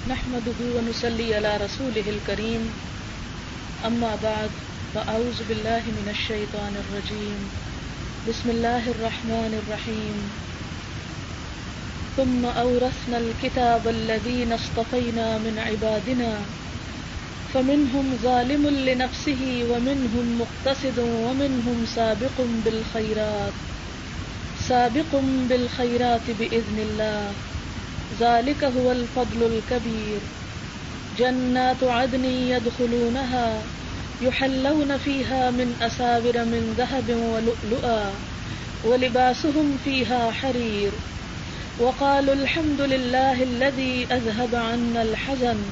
نحمده ونصلي على رسوله الكريم اما بعد فاعوذ بالله من الشيطان الرجيم بسم الله الرحمن الرحيم ثم اورثنا الكتاب الذين اصطفينا من عبادنا فمنهم ظالم لنفسه ومنهم مقتصد ومنهم سابق بالخيرات بإذن الله ذلك هو الفضل الكبير جنات عدن يدخلونها يحلون فيها من أساور من ذهب ولؤلؤا ولباسهم فيها حرير وقالوا الحمد لله الذي أذهب عنا الحزن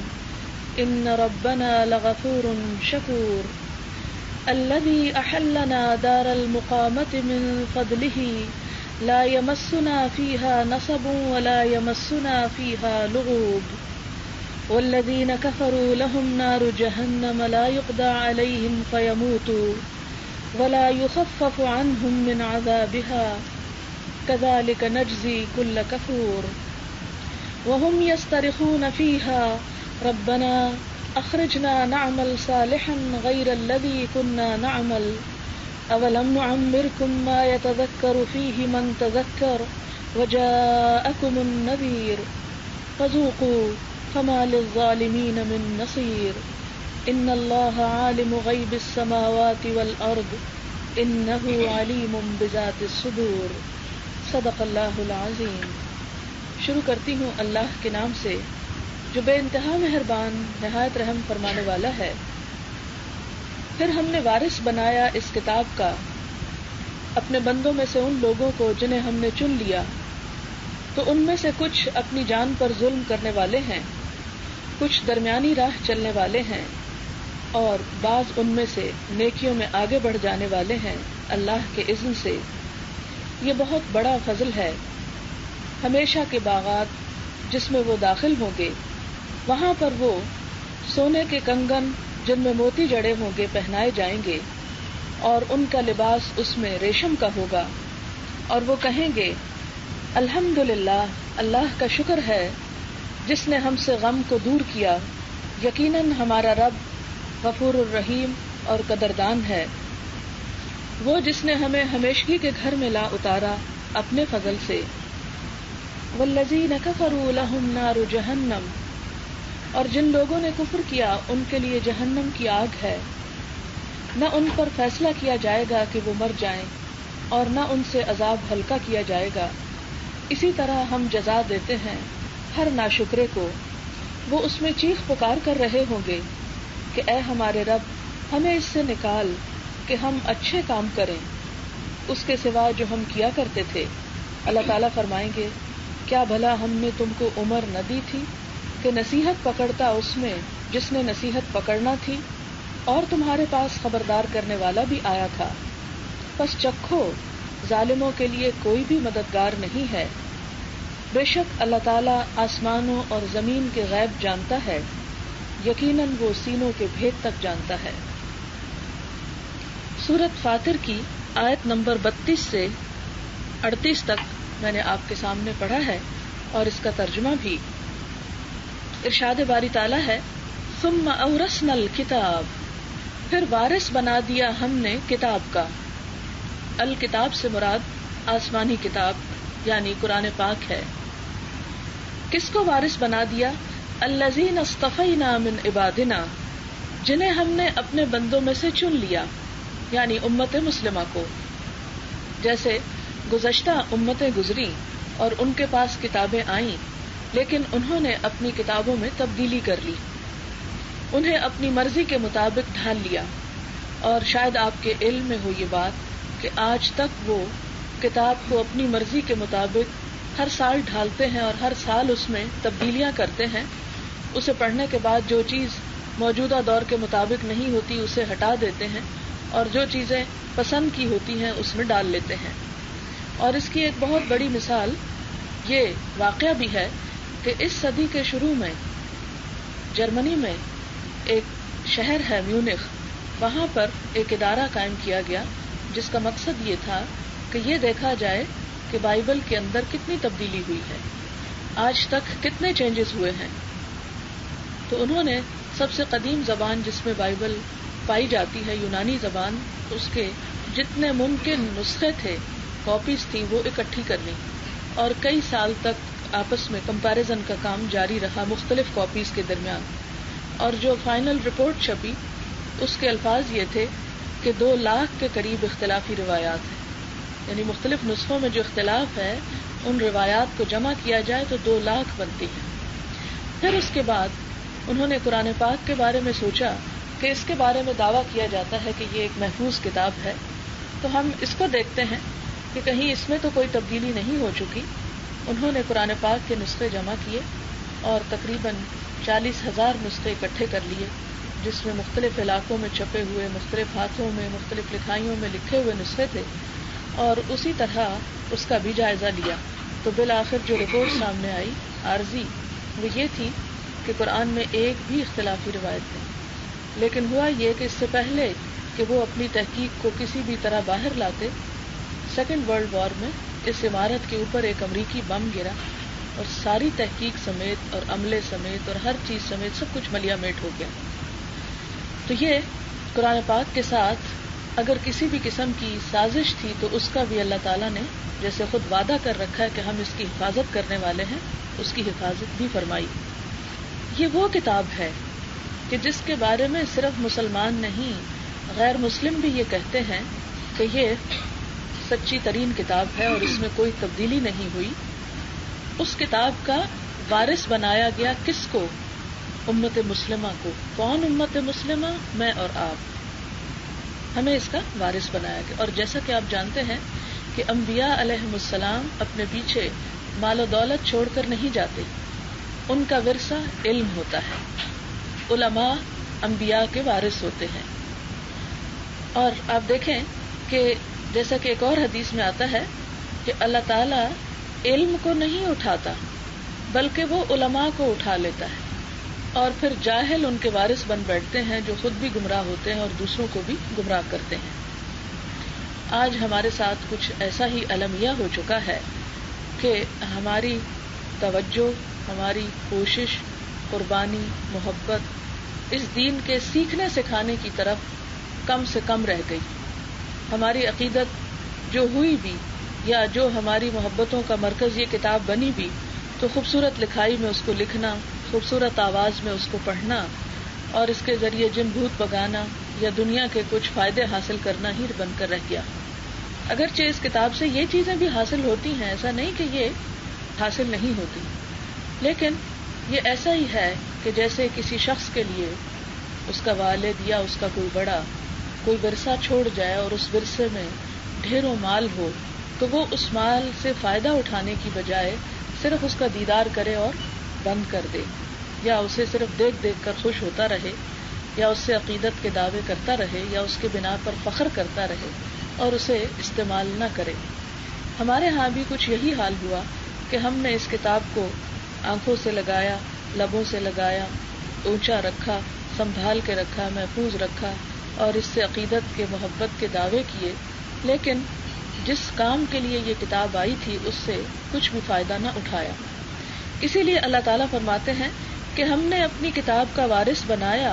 إن ربنا لغفور شكور الذي أحلنا دار المقامة من فضله لا يمسنا فيها نصب ولا يمسنا فيها لغوب والذين كفروا لهم نار جهنم لا يقضى عليهم فيموتوا ولا يخفف عنهم من عذابها كذلك نجزي كل كفور وهم يسترخون فيها ربنا أخرجنا نعمل صالحا غير الذي كنا نعمل اولم نعمركم ما يتذكر فيه من تذكر وجاءكم النذير فذوقوا فما للظالمين من نصير ان الله عالم غيب السماوات والارض انه عليم بذات الصدور صدق اللہ العظیم۔ شروع کرتی ہوں اللہ کے نام سے جو بے انتہا مہربان نہایت رحم فرمانے والا ہے۔ پھر ہم نے وارث بنایا اس کتاب کا اپنے بندوں میں سے ان لوگوں کو جنہیں ہم نے چن لیا، تو ان میں سے کچھ اپنی جان پر ظلم کرنے والے ہیں، کچھ درمیانی راہ چلنے والے ہیں، اور بعض ان میں سے نیکیوں میں آگے بڑھ جانے والے ہیں اللہ کے اذن سے۔ یہ بہت بڑا فضل ہے۔ ہمیشہ کے باغات جس میں وہ داخل ہوں گے، وہاں پر وہ سونے کے کنگن جن میں موتی جڑے ہوں گے پہنائے جائیں گے، اور ان کا لباس اس میں ریشم کا ہوگا، اور وہ کہیں گے الحمدللہ، اللہ کا شکر ہے جس نے ہم سے غم کو دور کیا، یقیناً ہمارا رب غفور الرحیم اور قدردان ہے، وہ جس نے ہمیں ہمیشگی کے گھر میں لا اتارا اپنے فضل سے۔ والذین کفروا لہم نار جہنم، اور جن لوگوں نے کفر کیا ان کے لیے جہنم کی آگ ہے، نہ ان پر فیصلہ کیا جائے گا کہ وہ مر جائیں، اور نہ ان سے عذاب ہلکا کیا جائے گا۔ اسی طرح ہم جزا دیتے ہیں ہر ناشکرے کو۔ وہ اس میں چیخ پکار کر رہے ہوں گے کہ اے ہمارے رب، ہمیں اس سے نکال کہ ہم اچھے کام کریں اس کے سوا جو ہم کیا کرتے تھے۔ اللہ تعالیٰ فرمائیں گے کیا بھلا ہم نے تم کو عمر نہ دی تھی کہ نصیحت پکڑتا اس میں جس نے نصیحت پکڑنا تھی، اور تمہارے پاس خبردار کرنے والا بھی آیا تھا۔ پس چکھو، ظالموں کے لیے کوئی بھی مددگار نہیں ہے۔ بے شک اللہ تعالیٰ آسمانوں اور زمین کے غیب جانتا ہے، یقیناً وہ سینوں کے بھید تک جانتا ہے۔ سورۃ فاطر کی آیت نمبر 32 سے 38 تک میں نے آپ کے سامنے پڑھا ہے، اور اس کا ترجمہ بھی۔ ارشاد باری تعالیٰ ہے ثم اورثنا الکتاب، پھر وارث بنا دیا ہم نے کتاب کا۔ الکتاب سے مراد آسمانی کتاب یعنی قرآن پاک ہے۔ کس کو وارث بنا دیا؟ الذین اصطفینا من عبادنا، جنہیں ہم نے اپنے بندوں میں سے چن لیا، یعنی امت مسلمہ کو۔ جیسے گزشتہ امتیں گزری اور ان کے پاس کتابیں آئیں، لیکن انہوں نے اپنی کتابوں میں تبدیلی کر لی، انہیں اپنی مرضی کے مطابق ڈھال لیا، اور شاید آپ کے علم میں ہو یہ بات کہ آج تک وہ کتاب کو اپنی مرضی کے مطابق ہر سال ڈھالتے ہیں اور ہر سال اس میں تبدیلیاں کرتے ہیں۔ اسے پڑھنے کے بعد جو چیز موجودہ دور کے مطابق نہیں ہوتی اسے ہٹا دیتے ہیں، اور جو چیزیں پسند کی ہوتی ہیں اس میں ڈال لیتے ہیں۔ اور اس کی ایک بہت بڑی مثال یہ واقعہ بھی ہے کہ اس صدی کے شروع میں جرمنی میں ایک شہر ہے میونخ، وہاں پر ایک ادارہ قائم کیا گیا جس کا مقصد یہ تھا کہ یہ دیکھا جائے کہ بائبل کے اندر کتنی تبدیلی ہوئی ہے، آج تک کتنے چینجز ہوئے ہیں۔ تو انہوں نے سب سے قدیم زبان جس میں بائبل پائی جاتی ہے، یونانی زبان، اس کے جتنے ممکن نسخے تھے، کاپیز تھیں، وہ اکٹھی کر لی اور کئی سال تک آپس میں کمپیریزن کا کام جاری رہا مختلف کاپیز کے درمیان. اور جو فائنل رپورٹ چھپی اس کے الفاظ یہ تھے کہ 2 لاکھ کے قریب اختلافی روایات ہیں، یعنی مختلف نسخوں میں جو اختلاف ہے ان روایات کو جمع کیا جائے تو 2 لاکھ بنتی ہیں. پھر اس کے بعد انہوں نے قرآن پاک کے بارے میں سوچا کہ اس کے بارے میں دعویٰ کیا جاتا ہے کہ یہ ایک محفوظ کتاب ہے، تو ہم اس کو دیکھتے ہیں کہ کہیں اس میں تو کوئی تبدیلی نہیں ہو چکی. انہوں نے قرآن پاک کے نسخے جمع کیے اور تقریباً 40,000 نسخے اکٹھے کر لیے، جس میں مختلف علاقوں میں چھپے ہوئے، مختلف ہاتھوں میں، مختلف لکھائیوں میں لکھے ہوئے نسخے تھے، اور اسی طرح اس کا بھی جائزہ لیا. تو بالآخر جو رپورٹ سامنے آئی عارضی، وہ یہ تھی کہ قرآن میں ایک بھی اختلافی روایت نہیں. لیکن ہوا یہ کہ اس سے پہلے کہ وہ اپنی تحقیق کو کسی بھی طرح باہر لاتے، 2 ورلڈ وار میں اس عمارت کے اوپر ایک امریکی بم گرا اور ساری تحقیق سمیت اور عملے سمیت اور ہر چیز سمیت سب کچھ ملیا میٹ ہو گیا. تو یہ قرآن پاک کے ساتھ اگر کسی بھی قسم کی سازش تھی تو اس کا بھی اللہ تعالیٰ نے جیسے خود وعدہ کر رکھا ہے کہ ہم اس کی حفاظت کرنے والے ہیں، اس کی حفاظت بھی فرمائی. یہ وہ کتاب ہے کہ جس کے بارے میں صرف مسلمان نہیں، غیر مسلم بھی یہ کہتے ہیں کہ یہ سچی ترین کتاب ہے اور اس میں کوئی تبدیلی نہیں ہوئی. اس کتاب کا وارث بنایا گیا کس کو؟ امت مسلمہ کو. کون امت مسلمہ؟ میں اور آپ. ہمیں اس کا وارث بنایا گیا. اور جیسا کہ آپ جانتے ہیں کہ انبیاء علیہم السلام اپنے پیچھے مال و دولت چھوڑ کر نہیں جاتے، ان کا ورثہ علم ہوتا ہے. علماء انبیاء کے وارث ہوتے ہیں. اور آپ دیکھیں کہ جیسا کہ ایک اور حدیث میں آتا ہے کہ اللہ تعالیٰ علم کو نہیں اٹھاتا بلکہ وہ علماء کو اٹھا لیتا ہے، اور پھر جاہل ان کے وارث بن بیٹھتے ہیں جو خود بھی گمراہ ہوتے ہیں اور دوسروں کو بھی گمراہ کرتے ہیں. آج ہمارے ساتھ کچھ ایسا ہی المیہ ہو چکا ہے کہ ہماری توجہ، ہماری کوشش، قربانی، محبت اس دین کے سیکھنے سکھانے کی طرف کم سے کم رہ گئی. ہماری عقیدت جو ہوئی بھی یا جو ہماری محبتوں کا مرکز یہ کتاب بنی بھی، تو خوبصورت لکھائی میں اس کو لکھنا، خوبصورت آواز میں اس کو پڑھنا اور اس کے ذریعے جن بھوت بگانا یا دنیا کے کچھ فائدے حاصل کرنا ہی بن کر رہ گیا. اگرچہ اس کتاب سے یہ چیزیں بھی حاصل ہوتی ہیں، ایسا نہیں کہ یہ حاصل نہیں ہوتی، لیکن یہ ایسا ہی ہے کہ جیسے کسی شخص کے لیے اس کا والد یا اس کا کوئی بڑا کوئی ورثہ چھوڑ جائے اور اس ورثے میں ڈھیروں مال ہو، تو وہ اس مال سے فائدہ اٹھانے کی بجائے صرف اس کا دیدار کرے اور بند کر دے، یا اسے صرف دیکھ دیکھ کر خوش ہوتا رہے، یا اس سے عقیدت کے دعوے کرتا رہے، یا اس کے بنا پر فخر کرتا رہے اور اسے استعمال نہ کرے. ہمارے ہاں بھی کچھ یہی حال ہوا کہ ہم نے اس کتاب کو آنکھوں سے لگایا، لبوں سے لگایا، اونچا رکھا، سنبھال کے رکھا، محفوظ رکھا اور اس سے عقیدت کے محبت کے دعوے کیے، لیکن جس کام کے لیے یہ کتاب آئی تھی اس سے کچھ بھی فائدہ نہ اٹھایا. اسی لیے اللہ تعالیٰ فرماتے ہیں کہ ہم نے اپنی کتاب کا وارث بنایا،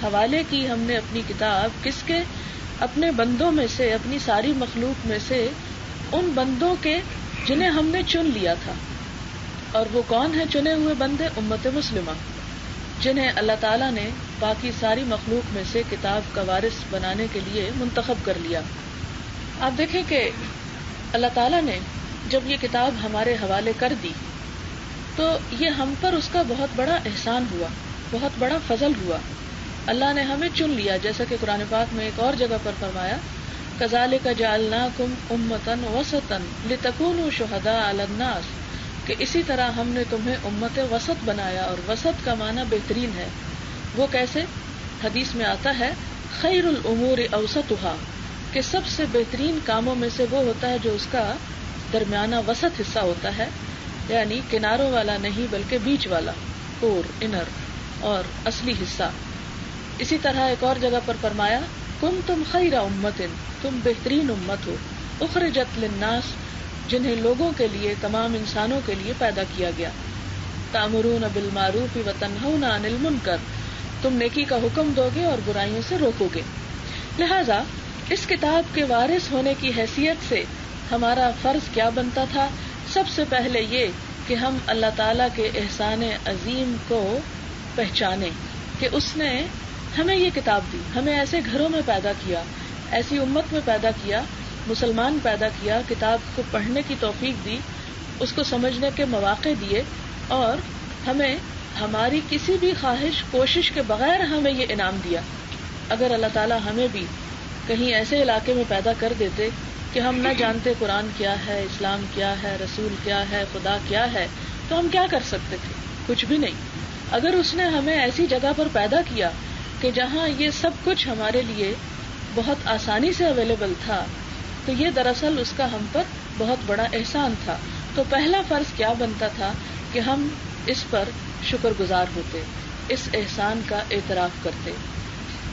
حوالے کی ہم نے اپنی کتاب کس کے؟ اپنے بندوں میں سے، اپنی ساری مخلوق میں سے ان بندوں کے جنہیں ہم نے چن لیا تھا. اور وہ کون ہیں چنے ہوئے بندے؟ امت مسلمہ، جنہیں اللہ تعالیٰ نے باقی ساری مخلوق میں سے کتاب کا وارث بنانے کے لیے منتخب کر لیا. آپ دیکھیں کہ اللہ تعالیٰ نے جب یہ کتاب ہمارے حوالے کر دی تو یہ ہم پر اس کا بہت بڑا احسان ہوا، بہت بڑا فضل ہوا. اللہ نے ہمیں چن لیا، جیسا کہ قرآن پاک میں ایک اور جگہ پر فرمایا كَذَلِكَ جَعَلْنَاكُمْ أُمَّةً وَسَطًا لِتَكُونُوا شُهَدَاءَ عَلَى النَّاسِ، کہ اسی طرح ہم نے تمہیں امت وسط بنایا، اور وسط کا معنی بہترین ہے. وہ کیسے؟ حدیث میں آتا ہے خیر الامور اوسطها، کہ سب سے بہترین کاموں میں سے وہ ہوتا ہے جو اس کا درمیانہ وسط حصہ ہوتا ہے، یعنی کناروں والا نہیں بلکہ بیچ والا، اور انر اور اصلی حصہ. اسی طرح ایک اور جگہ پر فرمایا کنتم خیر امت، تم بہترین امت ہو، اخرجت للناس، جنہیں لوگوں کے لیے، تمام انسانوں کے لیے پیدا کیا گیا. تأمرون بالمعروف وتنہون عن المنکر، تم نیکی کا حکم دو گے اور برائیوں سے روکو گے۔ لہذا اس کتاب کے وارث ہونے کی حیثیت سے ہمارا فرض کیا بنتا تھا؟ سب سے پہلے یہ کہ ہم اللہ تعالیٰ کے احسان عظیم کو پہچانیں کہ اس نے ہمیں یہ کتاب دی، ہمیں ایسے گھروں میں پیدا کیا، ایسی امت میں پیدا کیا، مسلمان پیدا کیا، کتاب کو پڑھنے کی توفیق دی، اس کو سمجھنے کے مواقع دیے، اور ہمیں ہماری کسی بھی خواہش کوشش کے بغیر ہمیں یہ انعام دیا۔ اگر اللہ تعالیٰ ہمیں بھی کہیں ایسے علاقے میں پیدا کر دیتے کہ ہم نہ جانتے قرآن کیا ہے، اسلام کیا ہے، رسول کیا ہے، خدا کیا ہے، تو ہم کیا کر سکتے تھے؟ کچھ بھی نہیں۔ اگر اس نے ہمیں ایسی جگہ پر پیدا کیا کہ جہاں یہ سب کچھ ہمارے لیے بہت آسانی سے اویلیبل تھا، تو یہ دراصل اس کا ہم پر بہت بڑا احسان تھا۔ تو پہلا فرض کیا بنتا تھا کہ ہم اس پر شکر گزار ہوتے، اس احسان کا اعتراف کرتے۔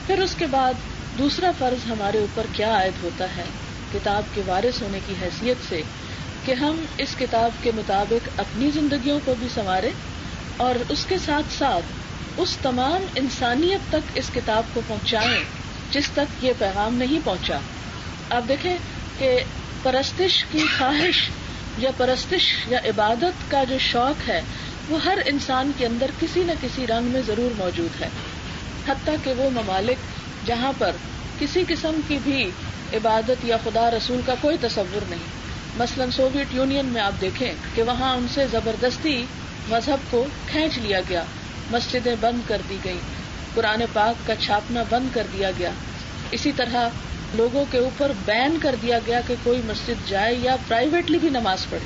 پھر اس کے بعد دوسرا فرض ہمارے اوپر کیا عائد ہوتا ہے کتاب کے وارث ہونے کی حیثیت سے، کہ ہم اس کتاب کے مطابق اپنی زندگیوں کو بھی سنواریں اور اس کے ساتھ ساتھ اس تمام انسانیت تک اس کتاب کو پہنچائیں جس تک یہ پیغام نہیں پہنچا۔ آپ دیکھیں کہ پرستش کی خواہش یا پرستش یا عبادت کا جو شوق ہے وہ ہر انسان کے اندر کسی نہ کسی رنگ میں ضرور موجود ہے، حتیٰ کہ وہ ممالک جہاں پر کسی قسم کی بھی عبادت یا خدا رسول کا کوئی تصور نہیں، مثلا سوویت یونین میں آپ دیکھیں کہ وہاں ان سے زبردستی مذہب کو کھینچ لیا گیا، مسجدیں بند کر دی گئیں، قرآن پاک کا چھاپنا بند کر دیا گیا، اسی طرح لوگوں کے اوپر بین کر دیا گیا کہ کوئی مسجد جائے یا پرائیویٹلی بھی نماز پڑھے،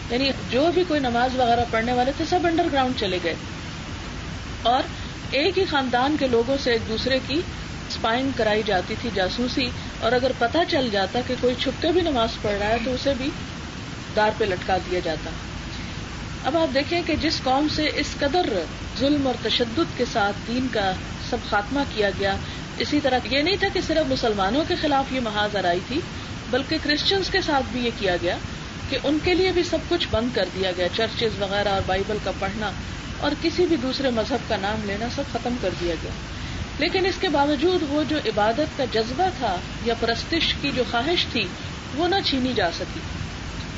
یعنی جو بھی کوئی نماز وغیرہ پڑھنے والے تھے سب انڈر گراؤنڈ چلے گئے، اور ایک ہی خاندان کے لوگوں سے ایک دوسرے کی اسپائنگ کرائی جاتی تھی، جاسوسی، اور اگر پتہ چل جاتا کہ کوئی چھپ کے بھی نماز پڑھ رہا ہے تو اسے بھی دار پہ لٹکا دیا جاتا۔ اب آپ دیکھیں کہ جس قوم سے اس قدر ظلم اور تشدد کے ساتھ دین کا سب خاتمہ کیا گیا، اسی طرح یہ نہیں تھا کہ صرف مسلمانوں کے خلاف یہ محاذ آرائی تھی، بلکہ کرسچنز کے ساتھ بھی یہ کیا گیا کہ ان کے لیے بھی سب کچھ بند کر دیا گیا، چرچز وغیرہ اور بائبل کا پڑھنا اور کسی بھی دوسرے مذہب کا نام لینا سب ختم کر دیا گیا۔ لیکن اس کے باوجود وہ جو عبادت کا جذبہ تھا یا پرستش کی جو خواہش تھی وہ نہ چھینی جا سکی۔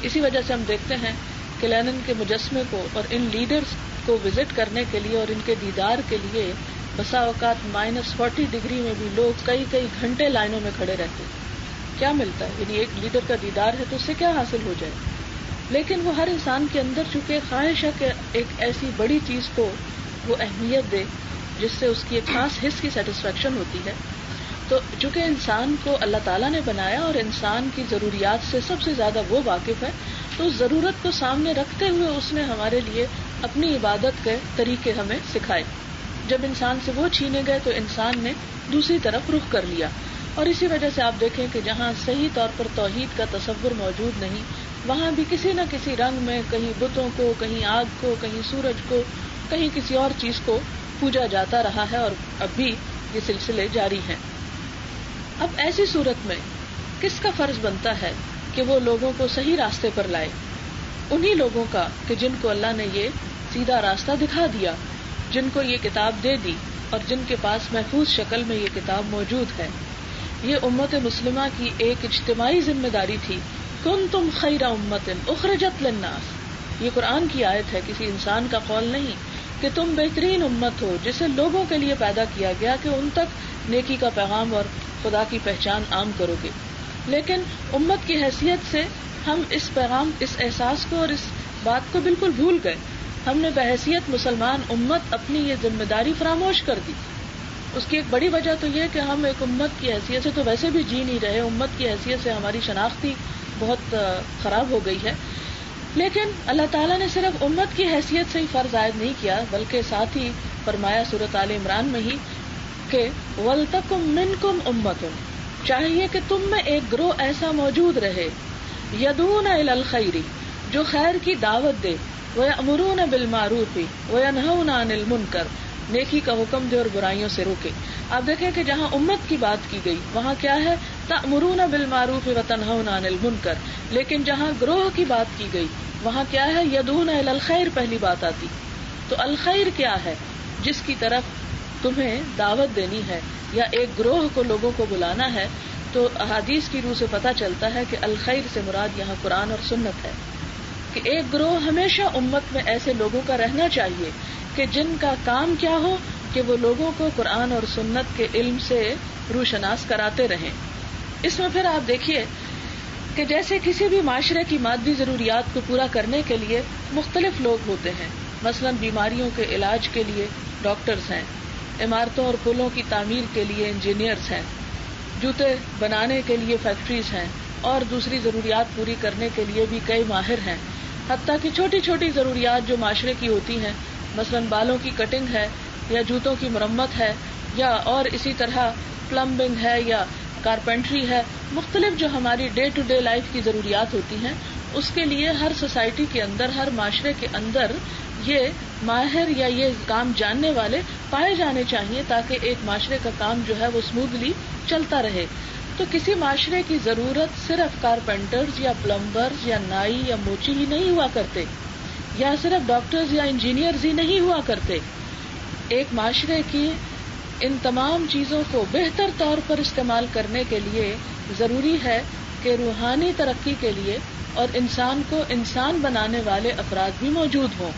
اسی وجہ سے ہم دیکھتے ہیں کہ لینن کے مجسمے کو اور ان لیڈرز کو وزٹ کرنے کے لیے اور ان کے دیدار کے لیے بسا اوقات -40 ڈگری میں بھی لوگ کئی گھنٹے لائنوں میں کھڑے رہتے۔ کیا ملتا ہے؟ یعنی ایک لیڈر کا دیدار ہے تو اس سے کیا حاصل ہو جائے؟ لیکن وہ ہر انسان کے اندر چونکہ خواہش ہے کہ ایک ایسی بڑی چیز کو وہ اہمیت دے جس سے اس کی ایک خاص حص کی سیٹسفیکشن ہوتی ہے، تو چونکہ انسان کو اللہ تعالیٰ نے بنایا اور انسان کی ضروریات سے سب سے زیادہ وہ واقف ہے، تو اس ضرورت کو سامنے رکھتے ہوئے اس نے ہمارے لیے اپنی عبادت کے طریقے ہمیں سکھائے۔ جب انسان سے وہ چھینے گئے تو انسان نے دوسری طرف رخ کر لیا، اور اسی وجہ سے آپ دیکھیں کہ جہاں صحیح طور پر توحید کا تصور موجود نہیں، وہاں بھی کسی نہ کسی رنگ میں کہیں بتوں کو، کہیں آگ کو، کہیں سورج کو، کہیں کسی اور چیز کو پوجا جاتا رہا ہے، اور اب بھی یہ سلسلے جاری ہیں۔ اب ایسی صورت میں کس کا فرض بنتا ہے کہ وہ لوگوں کو صحیح راستے پر لائے؟ انہی لوگوں کا کہ جن کو اللہ نے یہ سیدھا راستہ دکھا دیا، جن کو یہ کتاب دے دی اور جن کے پاس محفوظ شکل میں یہ کتاب موجود ہے۔ یہ امت مسلمہ کی ایک اجتماعی ذمہ داری تھی، کنتم خیر امت اخرجت للناس۔ یہ قرآن کی آیت ہے، کسی انسان کا قول نہیں، کہ تم بہترین امت ہو جسے لوگوں کے لیے پیدا کیا گیا کہ ان تک نیکی کا پیغام اور خدا کی پہچان عام کرو گے۔ لیکن امت کی حیثیت سے ہم اس پیغام، اس احساس کو اور اس بات کو بالکل بھول گئے۔ ہم نے بحیثیت مسلمان امت اپنی یہ ذمہ داری فراموش کر دی۔ اس کی ایک بڑی وجہ تو یہ کہ ہم ایک امت کی حیثیت سے تو ویسے بھی جی نہیں رہے، امت کی حیثیت سے ہماری شناخت ہی بہت خراب ہو گئی ہے۔ لیکن اللہ تعالیٰ نے صرف امت کی حیثیت سے ہی فرض عائد نہیں کیا، بلکہ ساتھ ہی فرمایا سورۃ آل عمران میں ہی کہ وَلْتَكُمْ مِنْكُمْ أُمَّةٌ، چاہیے کہ تم میں ایک گروہ ایسا موجود رہے، يَدْعُونَ إِلَى الْخَيْرِ، جو خیر کی دعوت دے، وَيَأْمُرُونَ بِالْمَعْرُوفِ وَيَنْهَوْنَ عَنِ الْمُنْكَرِ، نیکی کا حکم دے اور برائیوں سے روکے۔ آپ دیکھیں کہ جہاں امت کی بات کی گئی وہاں کیا ہے؟ تأمرون بالمعروف وتنہون عن المنکر۔ لیکن جہاں گروہ کی بات کی گئی وہاں کیا ہے؟ یدعون الی الخیر پہلی بات آتی، تو الخیر کیا ہے جس کی طرف تمہیں دعوت دینی ہے یا ایک گروہ کو لوگوں کو بلانا ہے، تو احادیث کی روح سے پتہ چلتا ہے کہ الخیر سے مراد یہاں قرآن اور سنت ہے، کہ ایک گروہ ہمیشہ امت میں ایسے لوگوں کا رہنا چاہیے کہ جن کا کام کیا ہو کہ وہ لوگوں کو قرآن اور سنت کے علم سے روشناس کراتے رہیں۔ اس میں پھر آپ دیکھیے کہ جیسے کسی بھی معاشرے کی مادی ضروریات کو پورا کرنے کے لیے مختلف لوگ ہوتے ہیں، مثلا بیماریوں کے علاج کے لیے ڈاکٹرز ہیں، عمارتوں اور پلوں کی تعمیر کے لیے انجینئرز ہیں، جوتے بنانے کے لیے فیکٹریز ہیں، اور دوسری ضروریات پوری کرنے کے لیے بھی کئی ماہر ہیں، حتیٰ کہ چھوٹی چھوٹی ضروریات جو معاشرے کی ہوتی ہیں، مثلا بالوں کی کٹنگ ہے یا جوتوں کی مرمت ہے یا اور اسی طرح پلمبنگ ہے یا کارپینٹری ہے، مختلف جو ہماری ڈے ٹو ڈے لائف کی ضروریات ہوتی ہیں، اس کے لیے ہر سوسائٹی کے اندر، ہر معاشرے کے اندر یہ ماہر یا یہ کام جاننے والے پائے جانے چاہیے تاکہ ایک معاشرے کا کام جو ہے وہ اسموتھلی چلتا رہے۔ تو کسی معاشرے کی ضرورت صرف کارپینٹرز یا پلمبرز یا نائی یا موچی ہی نہیں ہوا کرتے، یا صرف ڈاکٹرز یا انجینئرز ہی نہیں ہوا کرتے۔ ایک معاشرے کی ان تمام چیزوں کو بہتر طور پر استعمال کرنے کے لیے ضروری ہے کہ روحانی ترقی کے لیے اور انسان کو انسان بنانے والے افراد بھی موجود ہوں،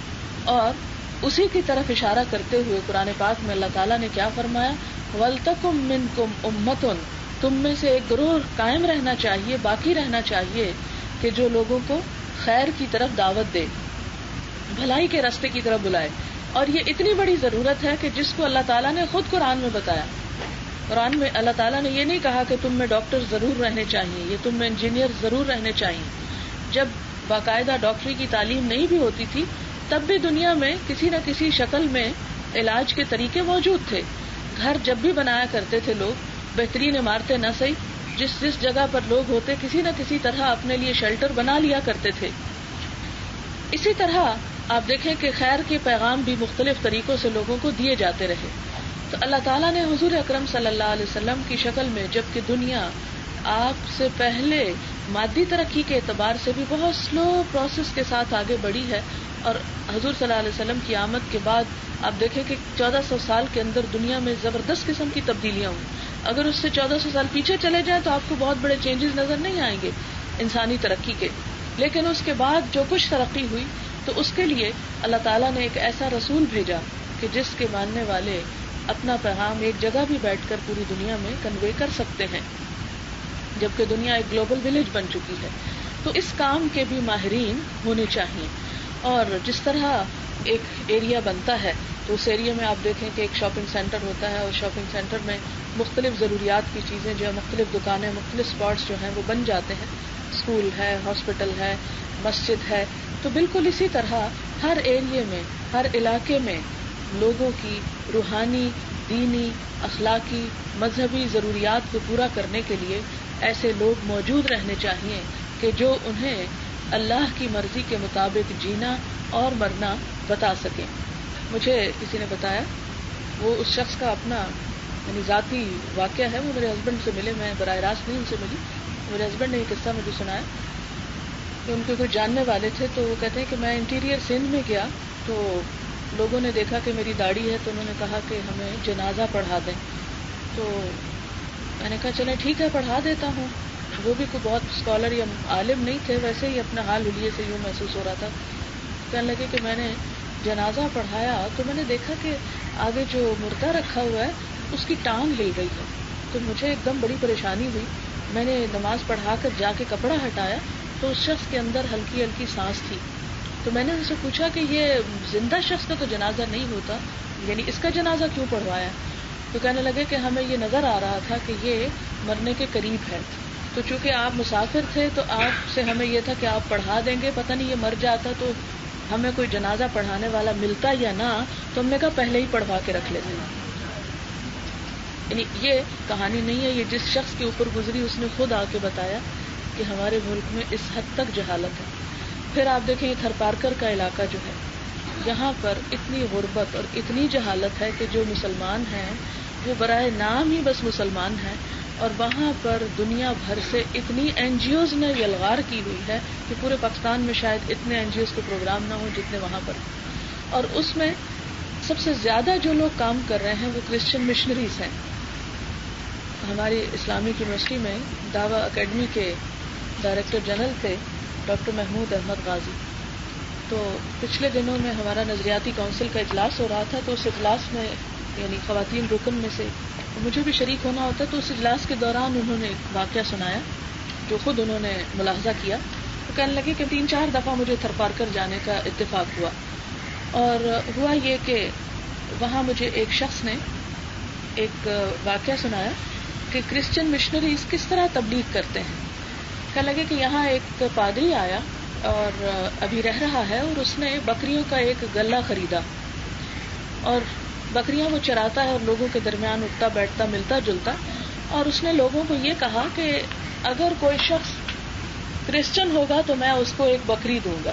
اور اسی کی طرف اشارہ کرتے ہوئے قرآن پاک میں اللہ تعالیٰ نے کیا فرمایا، وَلْتَكُمْ مِنْكُمْ أُمَّةٌ، تم میں سے ایک گروہ قائم رہنا چاہیے، باقی رہنا چاہیے کہ جو لوگوں کو خیر کی طرف دعوت دے، بھلائی کے راستے کی طرف بلائے۔ اور یہ اتنی بڑی ضرورت ہے کہ جس کو اللہ تعالیٰ نے خود قرآن میں بتایا۔ قرآن میں اللہ تعالیٰ نے یہ نہیں کہا کہ تم میں ڈاکٹر ضرور رہنے چاہیے، یہ تم میں انجینئر ضرور رہنے چاہیے۔ جب باقاعدہ ڈاکٹری کی تعلیم نہیں بھی ہوتی تھی تب بھی دنیا میں کسی نہ کسی شکل میں علاج کے طریقے موجود تھے۔ گھر جب بھی بنایا کرتے تھے لوگ، بہترین عمارتیں نہ صحیح، جس جگہ پر لوگ ہوتے کسی نہ کسی طرح اپنے لیے شیلٹر بنا لیا کرتے تھے۔ اسی طرح آپ دیکھیں کہ خیر کے پیغام بھی مختلف طریقوں سے لوگوں کو دیے جاتے رہے۔ تو اللہ تعالیٰ نے حضور اکرم صلی اللہ علیہ وسلم کی شکل میں، جبکہ دنیا آپ سے پہلے مادی ترقی کے اعتبار سے بھی بہت سلو پروسیس کے ساتھ آگے بڑھی ہے، اور حضور صلی اللہ علیہ وسلم کی آمد کے بعد آپ دیکھیں کہ 1400 سال کے اندر دنیا میں زبردست قسم کی تبدیلیاں ہوئی۔ اگر اس سے 1400 سال پیچھے چلے جائیں تو آپ کو بہت بڑے چینجز نظر نہیں آئیں گے انسانی ترقی کے، لیکن اس کے بعد جو کچھ ترقی ہوئی تو اس کے لیے اللہ تعالیٰ نے ایک ایسا رسول بھیجا کہ جس کے ماننے والے اپنا پیغام ایک جگہ بھی بیٹھ کر پوری دنیا میں کنوے کر سکتے ہیں، جبکہ دنیا ایک گلوبل ولیج بن چکی ہے۔ تو اس کام کے بھی ماہرین ہونے چاہیے، اور جس طرح ایک ایریا بنتا ہے تو اس ایریا میں آپ دیکھیں کہ ایک شاپنگ سینٹر ہوتا ہے، اور شاپنگ سینٹر میں مختلف ضروریات کی چیزیں جو ہے، مختلف دکانیں، مختلف اسپاٹس جو ہیں وہ بن جاتے ہیں، اسکول ہے، ہاسپٹل ہے، مسجد ہے۔ تو بالکل اسی طرح ہر ایریے میں، ہر علاقے میں لوگوں کی روحانی، دینی، اخلاقی، مذہبی ضروریات کو پورا کرنے کے لیے ایسے لوگ موجود رہنے چاہیے کہ جو انہیں اللہ کی مرضی کے مطابق جینا اور مرنا بتا سکیں۔ مجھے کسی نے بتایا، وہ اس شخص کا اپنا یعنی ذاتی واقعہ ہے، وہ میرے ہسبینڈ سے ملے، میں براہ راست نہیں ان سے ملی، میرے ہسبینڈ نے یہ قصہ مجھے سنایا کہ ان کے کوئی جاننے والے تھے، تو وہ کہتے ہیں کہ میں انٹیریئر سندھ میں گیا تو لوگوں نے دیکھا کہ میری داڑھی ہے، تو انہوں نے کہا کہ ہمیں جنازہ پڑھا دیں۔ تو میں نے کہا چلیں ٹھیک ہے پڑھا دیتا ہوں۔ وہ بھی کوئی بہت اسکالر یا عالم نہیں تھے، ویسے ہی اپنا حال حلیے سے یوں محسوس ہو رہا تھا۔ کہنے لگے کہ میں نے جنازہ پڑھایا تو میں نے دیکھا کہ آگے جو مردہ رکھا ہوا ہے اس کی ٹانگ ہل گئی ہے، تو مجھے ایک دم بڑی پریشانی ہوئی۔ میں نے نماز پڑھا کر جا کے کپڑا ہٹایا تو اس شخص کے اندر ہلکی ہلکی سانس تھی، تو میں نے ان سے پوچھا کہ یہ زندہ شخص کا تو جنازہ نہیں ہوتا، یعنی اس کا جنازہ کیوں پڑھوایا؟ تو کہنے لگے کہ ہمیں یہ نظر آ رہا تھا کہ یہ مرنے کے قریب ہے، تو چونکہ آپ مسافر تھے تو آپ سے ہمیں یہ تھا کہ آپ پڑھا دیں گے، پتہ نہیں یہ مر جاتا تو ہمیں کوئی جنازہ پڑھانے والا ملتا یا نہ، تو ہم نے کہا پہلے ہی پڑھوا کے رکھ لیتے ہیں۔ یعنی یہ کہانی نہیں ہے، یہ جس شخص کے اوپر گزری اس نے خود آ کے بتایا کہ ہمارے ملک میں اس حد تک جہالت ہے۔ پھر آپ دیکھیں یہ تھرپارکر کا علاقہ جو ہے، یہاں پر اتنی غربت اور اتنی جہالت ہے کہ جو مسلمان ہیں وہ برائے نام ہی بس مسلمان ہیں، اور وہاں پر دنیا بھر سے اتنی این جی اوز نے یلغار کی ہوئی ہے کہ پورے پاکستان میں شاید اتنے این جی اوز کے پروگرام نہ ہوں جتنے وہاں پر۔ اور اس میں سب سے زیادہ جو لوگ کام کر رہے ہیں وہ کرسچن مشنریز ہیں. ہماری اسلامک یونیورسٹی میں دعویٰ اکیڈمی کے ڈائریکٹر جنرل تھے ڈاکٹر محمود احمد غازی. تو پچھلے دنوں میں ہمارا نظریاتی کونسل کا اجلاس ہو رہا تھا, تو اس اجلاس میں یعنی خواتین رکن میں سے مجھے بھی شریک ہونا ہوتا ہے, تو اس اجلاس کے دوران انہوں نے ایک واقعہ سنایا جو خود انہوں نے ملاحظہ کیا. تو کہنے لگے کہ 3-4 دفعہ مجھے تھرپارکر جانے کا اتفاق ہوا, اور ہوا یہ کہ وہاں مجھے ایک شخص نے ایک واقعہ سنایا کہ کرسچن مشنریز کس طرح تبلیغ کرتے ہیں. کہنے لگے کہ یہاں ایک پادری آیا اور ابھی رہ رہا ہے, اور اس نے بکریوں کا ایک گلہ خریدا, اور بکریاں وہ چراتا ہے اور لوگوں کے درمیان اٹھتا بیٹھتا ملتا جلتا, اور اس نے لوگوں کو یہ کہا کہ اگر کوئی شخص کرسچن ہوگا تو میں اس کو ایک بکری دوں گا,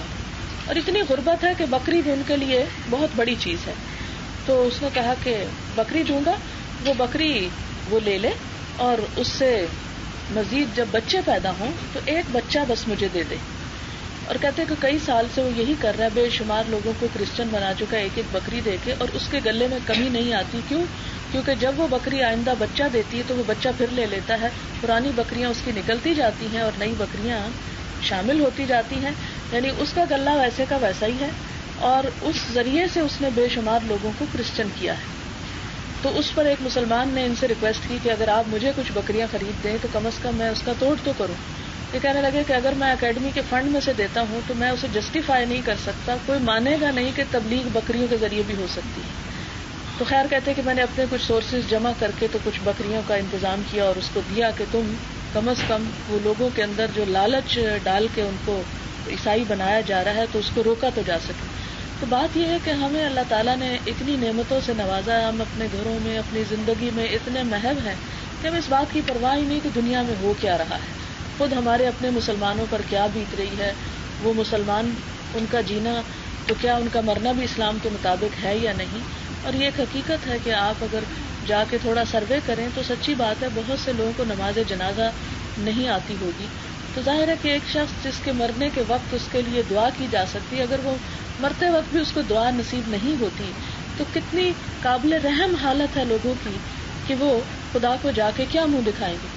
اور اتنی غربت ہے کہ بکری بھی ان کے لیے بہت بڑی چیز ہے. تو اس نے کہا کہ بکری دوں گا, وہ بکری وہ لے لے, اور اس سے مزید جب بچے پیدا ہوں تو ایک بچہ بس مجھے دے دے. اور کہتے کہ کئی سال سے وہ یہی کر رہا ہے, بے شمار لوگوں کو کرسچن بنا چکا ہے ایک ایک بکری دے کے, اور اس کے گلے میں کمی نہیں آتی. کیونکہ جب وہ بکری آئندہ بچہ دیتی ہے تو وہ بچہ پھر لے لیتا ہے, پرانی بکریاں اس کی نکلتی جاتی ہیں اور نئی بکریاں شامل ہوتی جاتی ہیں, یعنی اس کا گلہ ویسے کا ویسا ہی ہے, اور اس ذریعے سے اس نے بے شمار لوگوں کو کرسچن کیا ہے. تو اس پر ایک مسلمان نے ان سے ریکویسٹ کی کہ اگر آپ مجھے کچھ بکریاں خرید دیں تو کم از کم میں اس کا توڑ تو کروں. یہ کہنے لگے کہ اگر میں اکیڈمی کے فنڈ میں سے دیتا ہوں تو میں اسے جسٹیفائی نہیں کر سکتا, کوئی مانے گا نہیں کہ تبلیغ بکریوں کے ذریعے بھی ہو سکتی ہے. تو خیر کہتے کہ میں نے اپنے کچھ سورسز جمع کر کے تو کچھ بکریوں کا انتظام کیا اور اس کو دیا کہ تم کم از کم وہ لوگوں کے اندر جو لالچ ڈال کے ان کو عیسائی بنایا جا رہا ہے تو اس کو روکا تو جا سکے. تو بات یہ ہے کہ ہمیں اللہ تعالیٰ نے اتنی نعمتوں سے نوازا ہے, ہم اپنے گھروں میں اپنی زندگی میں اتنے محب ہیں کہ ہمیں اس بات کی پرواہ ہی نہیں کہ دنیا میں ہو کیا رہا ہے. خود ہمارے اپنے مسلمانوں پر کیا بیت رہی ہے, وہ مسلمان ان کا جینا تو کیا ان کا مرنا بھی اسلام کے مطابق ہے یا نہیں. اور یہ ایک حقیقت ہے کہ آپ اگر جا کے تھوڑا سروے کریں تو سچی بات ہے بہت سے لوگوں کو نماز جنازہ نہیں آتی ہوگی. تو ظاہر ہے کہ ایک شخص جس کے مرنے کے وقت اس کے لیے دعا کی جا سکتی, اگر وہ مرتے وقت بھی اس کو دعا نصیب نہیں ہوتی تو کتنی قابل رحم حالت ہے لوگوں کی کہ وہ خدا کو جا کے کیا منہ دکھائیں گے.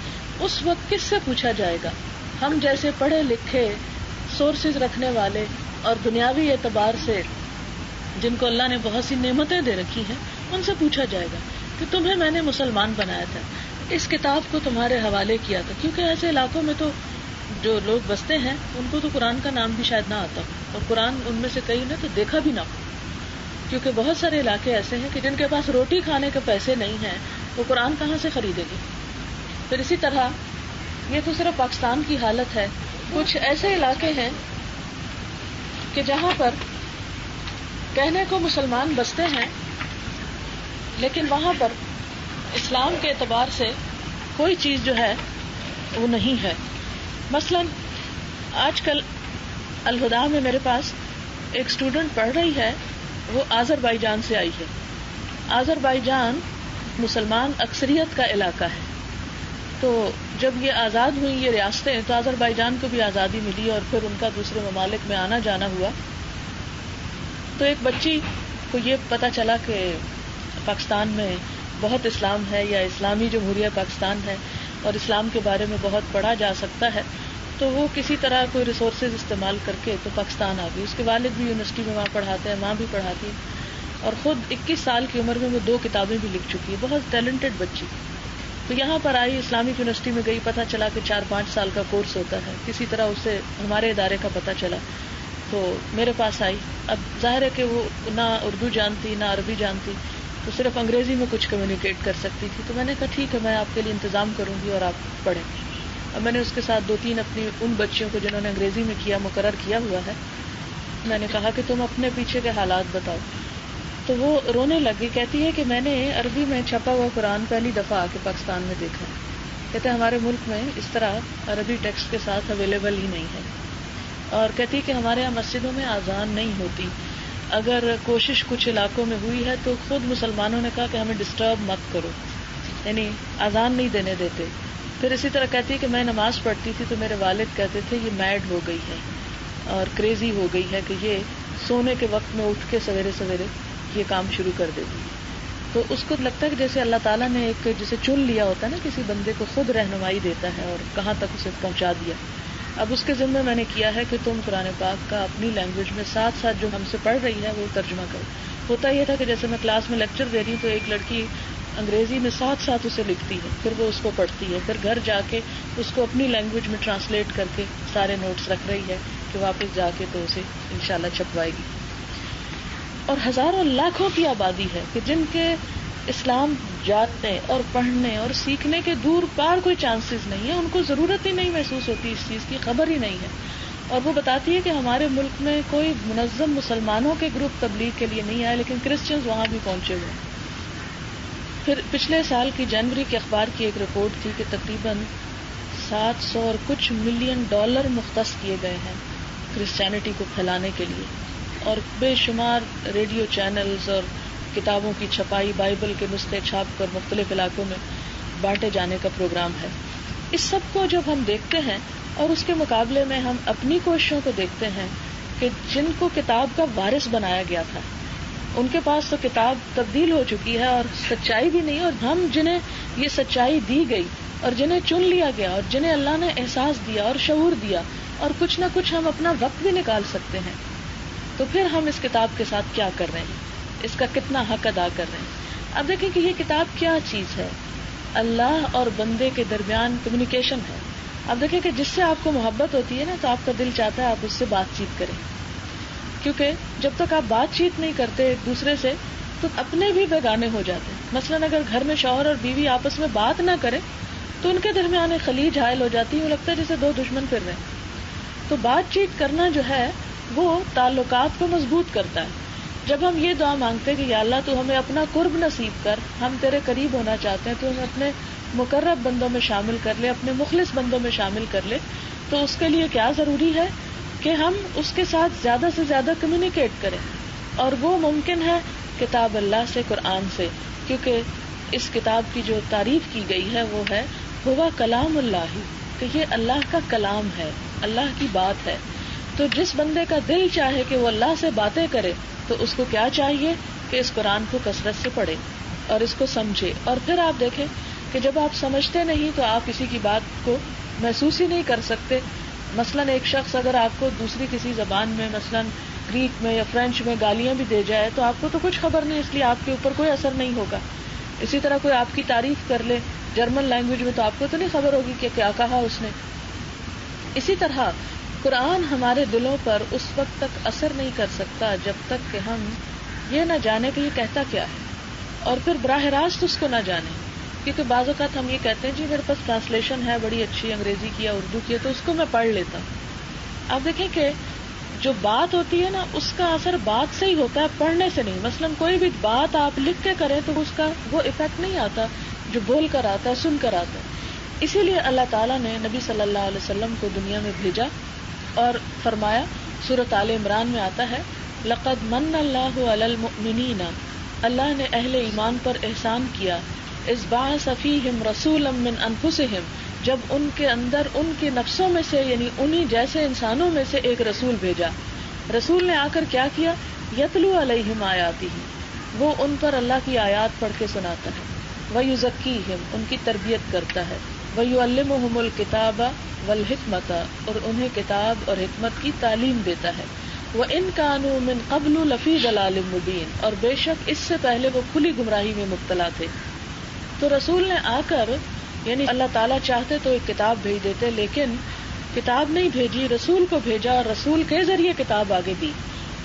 اس وقت کس سے پوچھا جائے گا؟ ہم جیسے پڑھے لکھے سورسز رکھنے والے اور دنیاوی اعتبار سے جن کو اللہ نے بہت سی نعمتیں دے رکھی ہیں ان سے پوچھا جائے گا کہ تمہیں میں نے مسلمان بنایا تھا, اس کتاب کو تمہارے حوالے کیا تھا. کیونکہ ایسے علاقوں میں تو جو لوگ بستے ہیں ان کو تو قرآن کا نام بھی شاید نہ آتا ہو, اور قرآن ان میں سے کئی نے تو دیکھا بھی نہ ہو. کیونکہ بہت سارے علاقے ایسے ہیں کہ جن کے پاس روٹی کھانے کے پیسے نہیں ہیں, وہ قرآن کہاں سے خریدے گی. پھر اسی طرح یہ تو صرف پاکستان کی حالت ہے, کچھ ایسے علاقے ہیں کہ جہاں پر کہنے کو مسلمان بستے ہیں لیکن وہاں پر اسلام کے اعتبار سے کوئی چیز جو ہے وہ نہیں ہے. مثلا آج کل الہدا میں میرے پاس ایک اسٹوڈنٹ پڑھ رہی ہے, وہ آذربائیجان سے آئی ہے. آذربائیجان مسلمان اکثریت کا علاقہ ہے. تو جب یہ آزاد ہوئی یہ ریاستیں تو آذربائیجان کو بھی آزادی ملی اور پھر ان کا دوسرے ممالک میں آنا جانا ہوا. تو ایک بچی کو یہ پتہ چلا کہ پاکستان میں بہت اسلام ہے یا اسلامی جمہوریہ پاکستان ہے اور اسلام کے بارے میں بہت پڑھا جا سکتا ہے, تو وہ کسی طرح کوئی ریسورسز استعمال کر کے تو پاکستان آ گئی. اس کے والد بھی یونیورسٹی میں وہاں پڑھاتے ہیں, ماں بھی پڑھاتی ہے, اور خود 21 سال کی عمر میں وہ 2 کتابیں بھی لکھ چکی ہے. بہت ٹیلنٹڈ بچی. تو یہاں پر آئی, اسلامک یونیورسٹی میں گئی, پتہ چلا کہ 4-5 سال کا کورس ہوتا ہے. کسی طرح اسے ہمارے ادارے کا پتہ چلا تو میرے پاس آئی. اب ظاہر ہے کہ وہ نہ اردو جانتی نہ عربی جانتی, تو صرف انگریزی میں کچھ کمیونیکیٹ کر سکتی تھی. تو میں نے کہا ٹھیک ہے میں آپ کے لیے انتظام کروں گی اور آپ پڑھیں. اب میں نے اس کے ساتھ 2-3 اپنی ان بچیوں کو جنہوں نے انگریزی میں کیا مقرر کیا ہوا ہے, میں نے کہا کہ تم اپنے پیچھے کے حالات بتاؤ. تو وہ رونے لگی, کہتی ہے کہ میں نے عربی میں چھپا ہوا قرآن پہلی دفعہ آ کے پاکستان میں دیکھا ہے. کہتے ہیں ہمارے ملک میں اس طرح عربی ٹیکسٹ کے ساتھ اویلیبل ہی نہیں ہے. اور کہتی ہے کہ ہمارے یہاں مسجدوں میں اذان نہیں ہوتی. اگر کوشش کچھ علاقوں میں ہوئی ہے تو خود مسلمانوں نے کہا کہ ہمیں ڈسٹرب مت کرو, یعنی اذان نہیں دینے دیتے. پھر اسی طرح کہتی ہے کہ میں نماز پڑھتی تھی تو میرے والد کہتے تھے یہ میڈ ہو گئی ہے اور کریزی ہو گئی ہے کہ یہ سونے کے وقت میں اٹھ کے سویرے سویرے یہ کام شروع کر دیتی ہے. تو اس کو لگتا ہے کہ جیسے اللہ تعالیٰ نے ایک جسے چن لیا ہوتا ہے نا، کسی بندے کو خود رہنمائی دیتا ہے اور کہاں تک اسے پہنچا دیا. اب اس کے ذمہ میں نے کیا ہے کہ تم قرآن پاک کا اپنی لینگویج میں ساتھ ساتھ جو ہم سے پڑھ رہی ہے وہ ترجمہ کرو. ہوتا یہ تھا کہ جیسے میں کلاس میں لیکچر دے رہی ہوں تو ایک لڑکی انگریزی میں ساتھ ساتھ اسے لکھتی ہے، پھر وہ اس کو پڑھتی ہے، پھر گھر جا کے اس کو اپنی لینگویج میں ٹرانسلیٹ کر کے سارے نوٹس رکھ رہی ہے کہ واپس جا کے تو اسے انشاءاللہ چھپوائے گی. اور ہزاروں لاکھوں کی آبادی ہے کہ جن کے اسلام جاننے اور پڑھنے اور سیکھنے کے دور پار کوئی چانسز نہیں ہے، ان کو ضرورت ہی نہیں محسوس ہوتی اس چیز کی، خبر ہی نہیں ہے. اور وہ بتاتی ہے کہ ہمارے ملک میں کوئی منظم مسلمانوں کے گروپ تبلیغ کے لیے نہیں آئے، لیکن کرسچنز وہاں بھی پہنچے ہوئے. پھر پچھلے سال کی جنوری کے اخبار کی ایک رپورٹ تھی کہ تقریباً 700 اور کچھ ملین ڈالر مختص کیے گئے ہیں کرسچینٹی کو پھیلانے کے لیے، اور بے شمار ریڈیو چینلز اور کتابوں کی چھپائی، بائبل کے نسخے چھاپ کر مختلف علاقوں میں بانٹے جانے کا پروگرام ہے. اس سب کو جب ہم دیکھتے ہیں اور اس کے مقابلے میں ہم اپنی کوششوں کو دیکھتے ہیں کہ جن کو کتاب کا وارث بنایا گیا تھا ان کے پاس تو کتاب تبدیل ہو چکی ہے اور سچائی بھی نہیں، اور ہم جنہیں یہ سچائی دی گئی اور جنہیں چن لیا گیا اور جنہیں اللہ نے احساس دیا اور شعور دیا اور کچھ نہ کچھ ہم اپنا وقت بھی نکال سکتے ہیں، تو پھر ہم اس کتاب کے ساتھ کیا کر رہے ہیں، اس کا کتنا حق ادا کر رہے ہیں. اب دیکھیں کہ یہ کتاب کیا چیز ہے، اللہ اور بندے کے درمیان کمیونیکیشن ہے. اب دیکھیں کہ جس سے آپ کو محبت ہوتی ہے نا تو آپ کا دل چاہتا ہے آپ اس سے بات چیت کریں، کیونکہ جب تک آپ بات چیت نہیں کرتے ایک دوسرے سے تو اپنے بھی بیگانے ہو جاتے ہیں. مثلاً اگر گھر میں شوہر اور بیوی آپس میں بات نہ کریں تو ان کے درمیان ایک خلیج حائل ہو جاتی ہے، وہ لگتا ہے جیسے دو دشمن پھر رہے ہیں. تو بات چیت کرنا جو ہے وہ تعلقات کو مضبوط کرتا ہے. جب ہم یہ دعا مانگتے ہیں کہ یا اللہ تو ہمیں اپنا قرب نصیب کر، ہم تیرے قریب ہونا چاہتے ہیں، تو ہمیں اپنے مقرب بندوں میں شامل کر لے، اپنے مخلص بندوں میں شامل کر لے، تو اس کے لیے کیا ضروری ہے کہ ہم اس کے ساتھ زیادہ سے زیادہ کمیونیکیٹ کریں. اور وہ ممکن ہے کتاب اللہ سے، قرآن سے، کیونکہ اس کتاب کی جو تعریف کی گئی ہے وہ ہے ہوا کلام اللہ، کہ یہ اللہ کا کلام ہے، اللہ کی بات ہے. تو جس بندے کا دل چاہے کہ وہ اللہ سے باتیں کرے تو اس کو کیا چاہیے کہ اس قرآن کو کثرت سے پڑھے اور اس کو سمجھے. اور پھر آپ دیکھیں کہ جب آپ سمجھتے نہیں تو آپ کسی کی بات کو محسوس ہی نہیں کر سکتے. مثلاً ایک شخص اگر آپ کو دوسری کسی زبان میں، مثلاً گریک میں یا فرینچ میں گالیاں بھی دے جائے تو آپ کو تو کچھ خبر نہیں، اس لیے آپ کے اوپر کوئی اثر نہیں ہوگا. اسی طرح کوئی آپ کی تعریف کر لے جرمن لینگویج میں تو آپ کو تو نہیں خبر ہوگی کہ کیا کہا اس نے. اسی طرح قرآن ہمارے دلوں پر اس وقت تک اثر نہیں کر سکتا جب تک کہ ہم یہ نہ جانیں کہ یہ کہتا کیا ہے، اور پھر براہ راست اس کو نہ جانیں. کیونکہ بعض اوقات ہم یہ کہتے ہیں جی میرے پاس ٹرانسلیشن ہے بڑی اچھی انگریزی کی یا اردو کی ہے تو اس کو میں پڑھ لیتا ہوں. آپ دیکھیں کہ جو بات ہوتی ہے نا اس کا اثر بات سے ہی ہوتا ہے، پڑھنے سے نہیں. مثلاً کوئی بھی بات آپ لکھ کے کریں تو اس کا وہ ایفیکٹ نہیں آتا جو بول کر آتا ہے، سن کر آتا ہے. اسی لیے اللہ تعالیٰ نے نبی صلی اللہ علیہ وسلم کو دنیا میں بھیجا اور فرمایا، سورۃ آل عمران میں آتا ہے لقد من اللہ علی المؤمنین، اللہ نے اہل ایمان پر احسان کیا، اذ بعث فیہم رسولا من انفسہم، جب ان کے اندر ان کے نفسوں میں سے یعنی انہی جیسے انسانوں میں سے ایک رسول بھیجا. رسول نے آ کر کیا کیا؟ یتلو علیہم آیاتہ، وہ ان پر اللہ کی آیات پڑھ کے سناتا ہے، ویزکیہم، ان کی تربیت کرتا ہے، ویعلمہم الکتاب والحکمت، اور انہیں کتاب اور حکمت کی تعلیم دیتا ہے. وَإِن كَانُوا مِن قَبْلُ لَفِي ضَلَالٍ مُبِينٍ، اور بے شک اس سے پہلے وہ کھلی گمراہی میں مبتلا تھے. تو رسول نے آ کر یعنی اللہ تعالیٰ چاہتے تو ایک کتاب بھیج دیتے، لیکن کتاب نہیں بھیجی، رسول کو بھیجا اور رسول کے ذریعے کتاب آگے دی.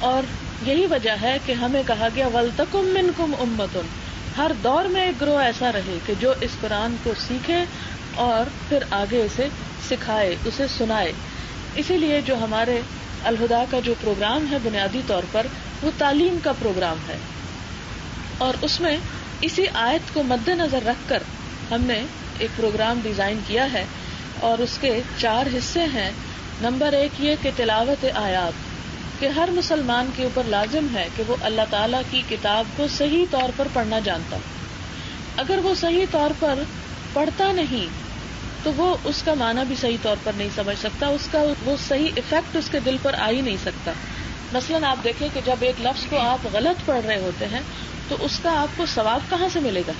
اور یہی وجہ ہے کہ ہمیں کہا گیا وَلْتَكُن مِّنكُمْ أُمَّةٌ، ہر دور میں ایک گروہ ایسا رہے کہ جو اس قرآن کو سیکھے اور پھر آگے اسے سکھائے، اسے سنائے. اسی لیے جو ہمارے الہدا کا جو پروگرام ہے بنیادی طور پر وہ تعلیم کا پروگرام ہے، اور اس میں اسی آیت کو مد نظر رکھ کر ہم نے ایک پروگرام ڈیزائن کیا ہے، اور اس کے 4 حصے ہیں. نمبر 1 یہ کہ تلاوت آیات، کہ ہر مسلمان کے اوپر لازم ہے کہ وہ اللہ تعالیٰ کی کتاب کو صحیح طور پر پڑھنا جانتا. اگر وہ صحیح طور پر پڑھتا نہیں تو وہ اس کا معنی بھی صحیح طور پر نہیں سمجھ سکتا، اس کا وہ صحیح ایفیکٹ اس کے دل پر آ ہی نہیں سکتا. مثلاً آپ دیکھیں کہ جب ایک لفظ کو آپ غلط پڑھ رہے ہوتے ہیں تو اس کا آپ کو ثواب کہاں سے ملے گا؟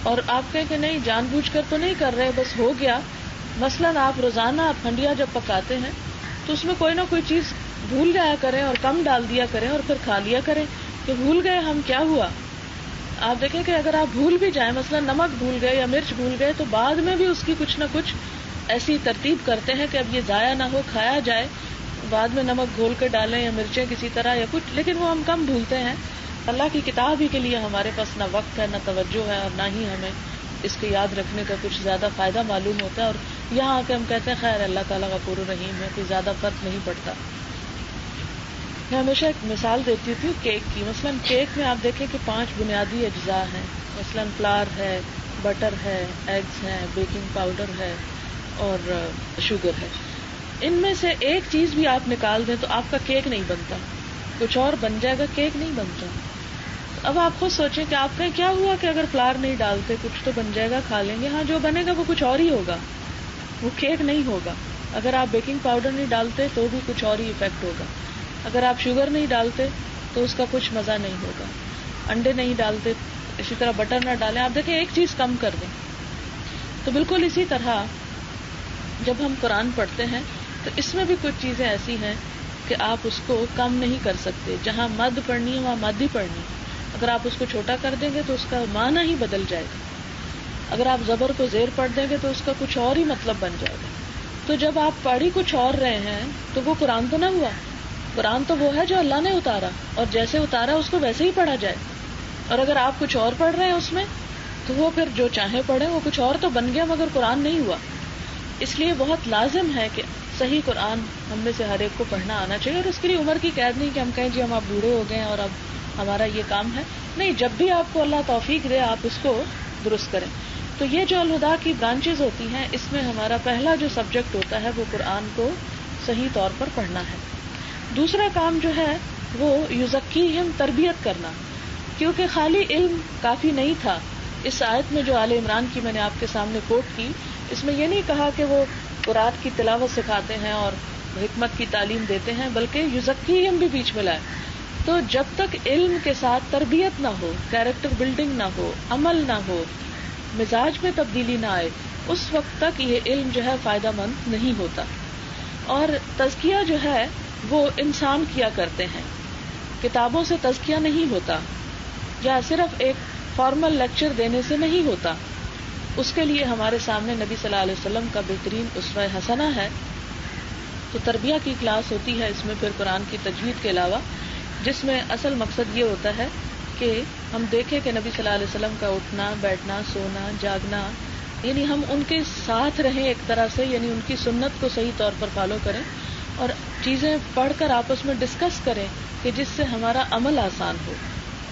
اور آپ کہیں کہ نہیں جان بوجھ کر تو نہیں کر رہے، بس ہو گیا. مثلاً آپ روزانہ آپ ہنڈیا جب پکاتے ہیں تو اس میں کوئی نہ کوئی چیز بھول جایا کریں اور کم ڈال دیا کریں اور پھر کھا لیا کریں کہ بھول گئے ہم کیا ہوا. آپ دیکھیں کہ اگر آپ بھول بھی جائیں، مثلا نمک بھول گئے یا مرچ بھول گئے، تو بعد میں بھی اس کی کچھ نہ کچھ ایسی ترتیب کرتے ہیں کہ اب یہ ضائع نہ ہو، کھایا جائے، بعد میں نمک گھول کے ڈالیں یا مرچیں کسی طرح یا کچھ، لیکن وہ ہم کم بھولتے ہیں. اللہ کی کتاب ہی کے لیے ہمارے پاس نہ وقت ہے، نہ توجہ ہے، اور نہ ہی ہمیں اس کے یاد رکھنے کا کچھ زیادہ فائدہ معلوم ہوتا ہے. اور یہاں آ کے ہم کہتے ہیں خیر اللہ تعالیٰ غفور الرحیم ہے، کوئی زیادہ فرق نہیں پڑتا. میں ہمیشہ ایک مثال دیتی تھی کیک کی. مثلا کیک میں آپ دیکھیں کہ 5 بنیادی اجزاء ہیں، مثلا فلاور ہے، بٹر ہے، ایگز ہیں، بیکنگ پاؤڈر ہے اور شوگر ہے. ان میں سے ایک چیز بھی آپ نکال دیں تو آپ کا کیک نہیں بنتا، کچھ اور بن جائے گا، کیک نہیں بنتا. اب آپ خود سوچیں کہ آپ کا کیا ہوا کہ اگر فلاور نہیں ڈالتے کچھ تو بن جائے گا، کھا لیں گے. ہاں جو بنے گا وہ کچھ اور ہی ہوگا، وہ کیک نہیں ہوگا. اگر آپ بیکنگ پاؤڈر نہیں ڈالتے تو بھی کچھ اور ہی افیکٹ ہوگا. اگر آپ شوگر نہیں ڈالتے تو اس کا کچھ مزہ نہیں ہوگا. انڈے نہیں ڈالتے، اسی طرح بٹر نہ ڈالیں. آپ دیکھیں ایک چیز کم کر دیں. تو بالکل اسی طرح جب ہم قرآن پڑھتے ہیں تو اس میں بھی کچھ چیزیں ایسی ہیں کہ آپ اس کو کم نہیں کر سکتے. جہاں مد پڑھنی ہے وہاں مد ہی پڑھنی ہے. اگر آپ اس کو چھوٹا کر دیں گے تو اس کا معنی ہی بدل جائے گا. اگر آپ زبر کو زیر پڑھ دیں گے تو اس کا کچھ اور ہی مطلب بن جائے گا. تو جب آپ پڑھ ہی کچھ اور رہے ہیں تو وہ قرآن تو نہ ہوا. قرآن تو وہ ہے جو اللہ نے اتارا، اور جیسے اتارا اس کو ویسے ہی پڑھا جائے. اور اگر آپ کچھ اور پڑھ رہے ہیں اس میں تو وہ پھر جو چاہیں پڑھیں، وہ کچھ اور تو بن گیا مگر قرآن نہیں ہوا. اس لیے بہت لازم ہے کہ صحیح قرآن ہم میں سے ہر ایک کو پڑھنا آنا چاہیے. اور اس کے لیے عمر کی قید نہیں کہ ہم کہیں جی ہم آپ بوڑھے ہو گئے ہیں اور اب ہمارا یہ کام ہے. نہیں، جب بھی آپ کو اللہ توفیق دے آپ اس کو درست کریں. تو یہ جو الہدا کی برانچز ہوتی ہیں اس میں ہمارا پہلا جو سبجیکٹ ہوتا ہے وہ قرآن کو صحیح طور پر پڑھنا ہے. دوسرا کام جو ہے وہ یزکیہم، تربیت کرنا. کیونکہ خالی علم کافی نہیں تھا. اس آیت میں جو آل عمران کی میں نے آپ کے سامنے کوٹ کی، اس میں یہ نہیں کہا کہ وہ قرآن کی تلاوت سکھاتے ہیں اور حکمت کی تعلیم دیتے ہیں، بلکہ یزکیہم بھی بیچ میں لائے. تو جب تک علم کے ساتھ تربیت نہ ہو، کیریکٹر بلڈنگ نہ ہو، عمل نہ ہو، مزاج میں تبدیلی نہ آئے، اس وقت تک یہ علم جو ہے فائدہ مند نہیں ہوتا. اور تزکیہ جو ہے وہ انسان کیا کرتے ہیں، کتابوں سے تزکیہ نہیں ہوتا، یا صرف ایک فارمل لیکچر دینے سے نہیں ہوتا. اس کے لیے ہمارے سامنے نبی صلی اللہ علیہ وسلم کا بہترین اسوہ حسنہ ہے. تو تربیہ کی کلاس ہوتی ہے اس میں پھر قرآن کی تجوید کے علاوہ، جس میں اصل مقصد یہ ہوتا ہے کہ ہم دیکھیں کہ نبی صلی اللہ علیہ وسلم کا اٹھنا، بیٹھنا، سونا، جاگنا، یعنی ہم ان کے ساتھ رہیں ایک طرح سے، یعنی ان کی سنت کو صحیح طور پر فالو کریں اور چیزیں پڑھ کر آپس میں ڈسکس کریں کہ جس سے ہمارا عمل آسان ہو.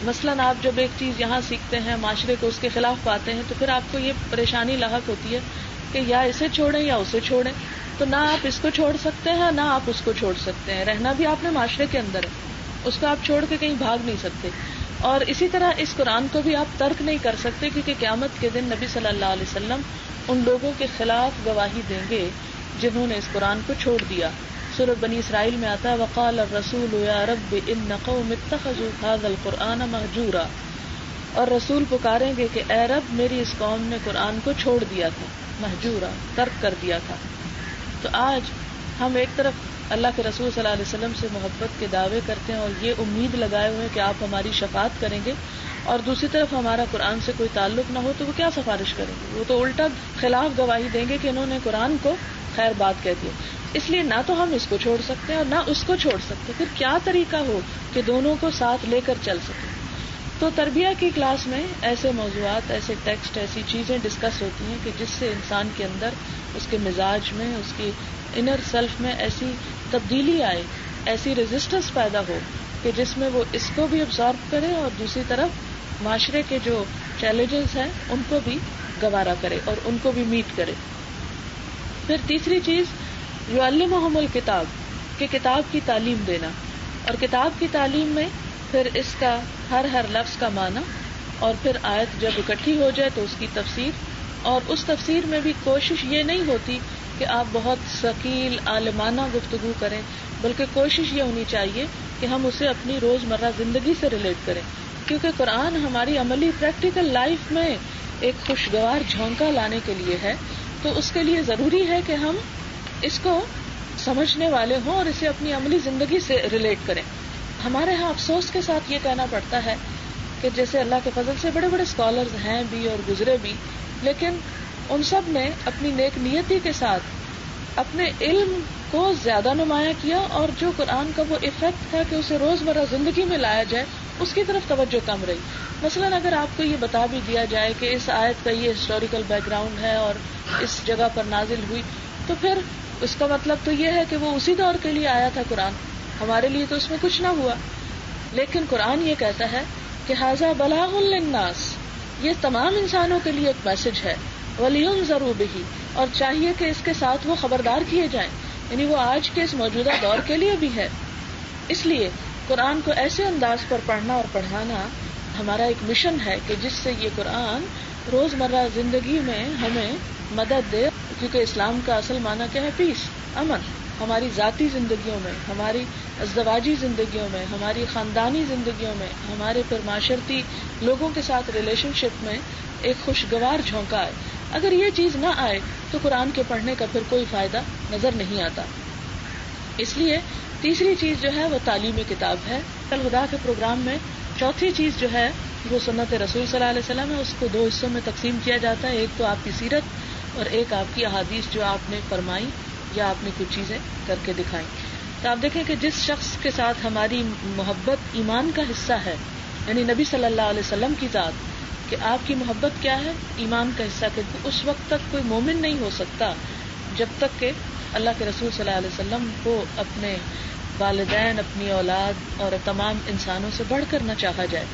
مثلاً آپ جب ایک چیز یہاں سیکھتے ہیں، معاشرے کو اس کے خلاف پاتے ہیں، تو پھر آپ کو یہ پریشانی لاحق ہوتی ہے کہ یا اسے چھوڑیں یا اسے چھوڑیں. تو نہ آپ اس کو چھوڑ سکتے ہیں نہ آپ اس کو چھوڑ سکتے ہیں. رہنا بھی آپ نے معاشرے کے اندر ہے، اس کو آپ چھوڑ کے کہیں بھاگ نہیں سکتے. اور اسی طرح اس قرآن کو بھی آپ ترک نہیں کر سکتے، کیونکہ قیامت کے دن نبی صلی اللہ علیہ وسلم ان لوگوں کے خلاف گواہی دیں گے جنہوں نے اس قرآن کو چھوڑ دیا. سورۃ بنی اسرائیل میں آتا ہے وقال الرسول یا رب ان قوم اتخذوا هذا القرآن مہجورا، اور رسول پکاریں گے کہ اے رب میری اس قوم نے قرآن کو چھوڑ دیا تھا، مہجورا، ترک کر دیا تھا. تو آج ہم ایک طرف اللہ کے رسول صلی اللہ علیہ وسلم سے محبت کے دعوے کرتے ہیں اور یہ امید لگائے ہوئے کہ آپ ہماری شفاعت کریں گے، اور دوسری طرف ہمارا قرآن سے کوئی تعلق نہ ہو تو وہ کیا سفارش کریں گے؟ وہ تو الٹا خلاف گواہی دیں گے کہ انہوں نے قرآن کو خیر بات کہہ دیا. اس لیے نہ تو ہم اس کو چھوڑ سکتے ہیں اور نہ اس کو چھوڑ سکتے. پھر کیا طریقہ ہو کہ دونوں کو ساتھ لے کر چل سکیں؟ تو تربیہ کی کلاس میں ایسے موضوعات، ایسے ٹیکسٹ، ایسی چیزیں ڈسکس ہوتی ہیں کہ جس سے انسان کے اندر، اس کے مزاج میں، اس کی انر سیلف میں ایسی تبدیلی آئے، ایسی ریزسٹنس پیدا ہو کہ جس میں وہ اس کو بھی ابزارب کرے اور دوسری طرف معاشرے کے جو چیلنجز ہیں ان کو بھی گوارا کرے اور ان کو بھی میٹ کرے. پھر تیسری چیز یعلمہم الکتاب، کہ کتاب کی تعلیم دینا. اور کتاب کی تعلیم میں پھر اس کا ہر لفظ کا معنی، اور پھر آیت جب اکٹھی ہو جائے تو اس کی تفسیر. اور اس تفسیر میں بھی کوشش یہ نہیں ہوتی کہ آپ بہت ثقیل عالمانہ گفتگو کریں، بلکہ کوشش یہ ہونی چاہیے کہ ہم اسے اپنی روزمرہ زندگی سے ریلیٹ کریں، کیونکہ قرآن ہماری عملی پریکٹیکل لائف میں ایک خوشگوار جھونکا لانے کے لیے ہے. تو اس کے لیے ضروری ہے کہ ہم اس کو سمجھنے والے ہوں اور اسے اپنی عملی زندگی سے ریلیٹ کریں. ہمارے ہاں افسوس کے ساتھ یہ کہنا پڑتا ہے کہ جیسے اللہ کے فضل سے بڑے بڑے اسکالرز ہیں بھی اور گزرے بھی، لیکن ان سب نے اپنی نیک نیتی کے ساتھ اپنے علم کو زیادہ نمایاں کیا، اور جو قرآن کا وہ ایفیکٹ تھا کہ اسے روزمرہ زندگی میں لایا جائے اس کی طرف توجہ کم رہی. مثلاً اگر آپ کو یہ بتا بھی دیا جائے کہ اس آیت کا یہ ہسٹوریکل بیک گراؤنڈ ہے اور اس جگہ پر نازل ہوئی، تو پھر اس کا مطلب تو یہ ہے کہ وہ اسی دور کے لیے آیا تھا قرآن، ہمارے لیے تو اس میں کچھ نہ ہوا. لیکن قرآن یہ کہتا ہے کہ ھذا بلاغ للناس، یہ تمام انسانوں کے لیے ایک میسج ہے، وَلِيُنذَرُوا بِهِ، اور چاہیے کہ اس کے ساتھ وہ خبردار کیے جائیں، یعنی وہ آج کے اس موجودہ دور کے لیے بھی ہے. اس لیے قرآن کو ایسے انداز پر پڑھنا اور پڑھانا ہمارا ایک مشن ہے کہ جس سے یہ قرآن روزمرہ زندگی میں ہمیں مدد دے، کیونکہ اسلام کا اصل معنی کیا ہے؟ پیس، امن. ہماری ذاتی زندگیوں میں، ہماری ازدواجی زندگیوں میں، ہماری خاندانی زندگیوں میں، ہمارے پھر معاشرتی لوگوں کے ساتھ ریلیشن شپ میں ایک خوشگوار جھونکا آئے. اگر یہ چیز نہ آئے تو قرآن کے پڑھنے کا پھر کوئی فائدہ نظر نہیں آتا. اس لیے تیسری چیز جو ہے وہ تعلیمی کتاب ہے. کل خدا کے پروگرام میں چوتھی چیز جو ہے وہ سنت رسول صلی اللہ علیہ وسلم ہے. اس کو دو حصوں میں تقسیم کیا جاتا ہے، ایک تو آپ کی سیرت اور ایک آپ کی احادیث جو آپ نے فرمائی یا آپ نے کچھ چیزیں کر کے دکھائیں. تو آپ دیکھیں کہ جس شخص کے ساتھ ہماری محبت ایمان کا حصہ ہے، یعنی نبی صلی اللہ علیہ وسلم کی ذات، کہ آپ کی محبت کیا ہے؟ ایمان کا حصہ. کہ اس وقت تک کوئی مومن نہیں ہو سکتا جب تک کہ اللہ کے رسول صلی اللہ علیہ وسلم کو اپنے والدین، اپنی اولاد اور تمام انسانوں سے بڑھ کر نہ چاہا جائے.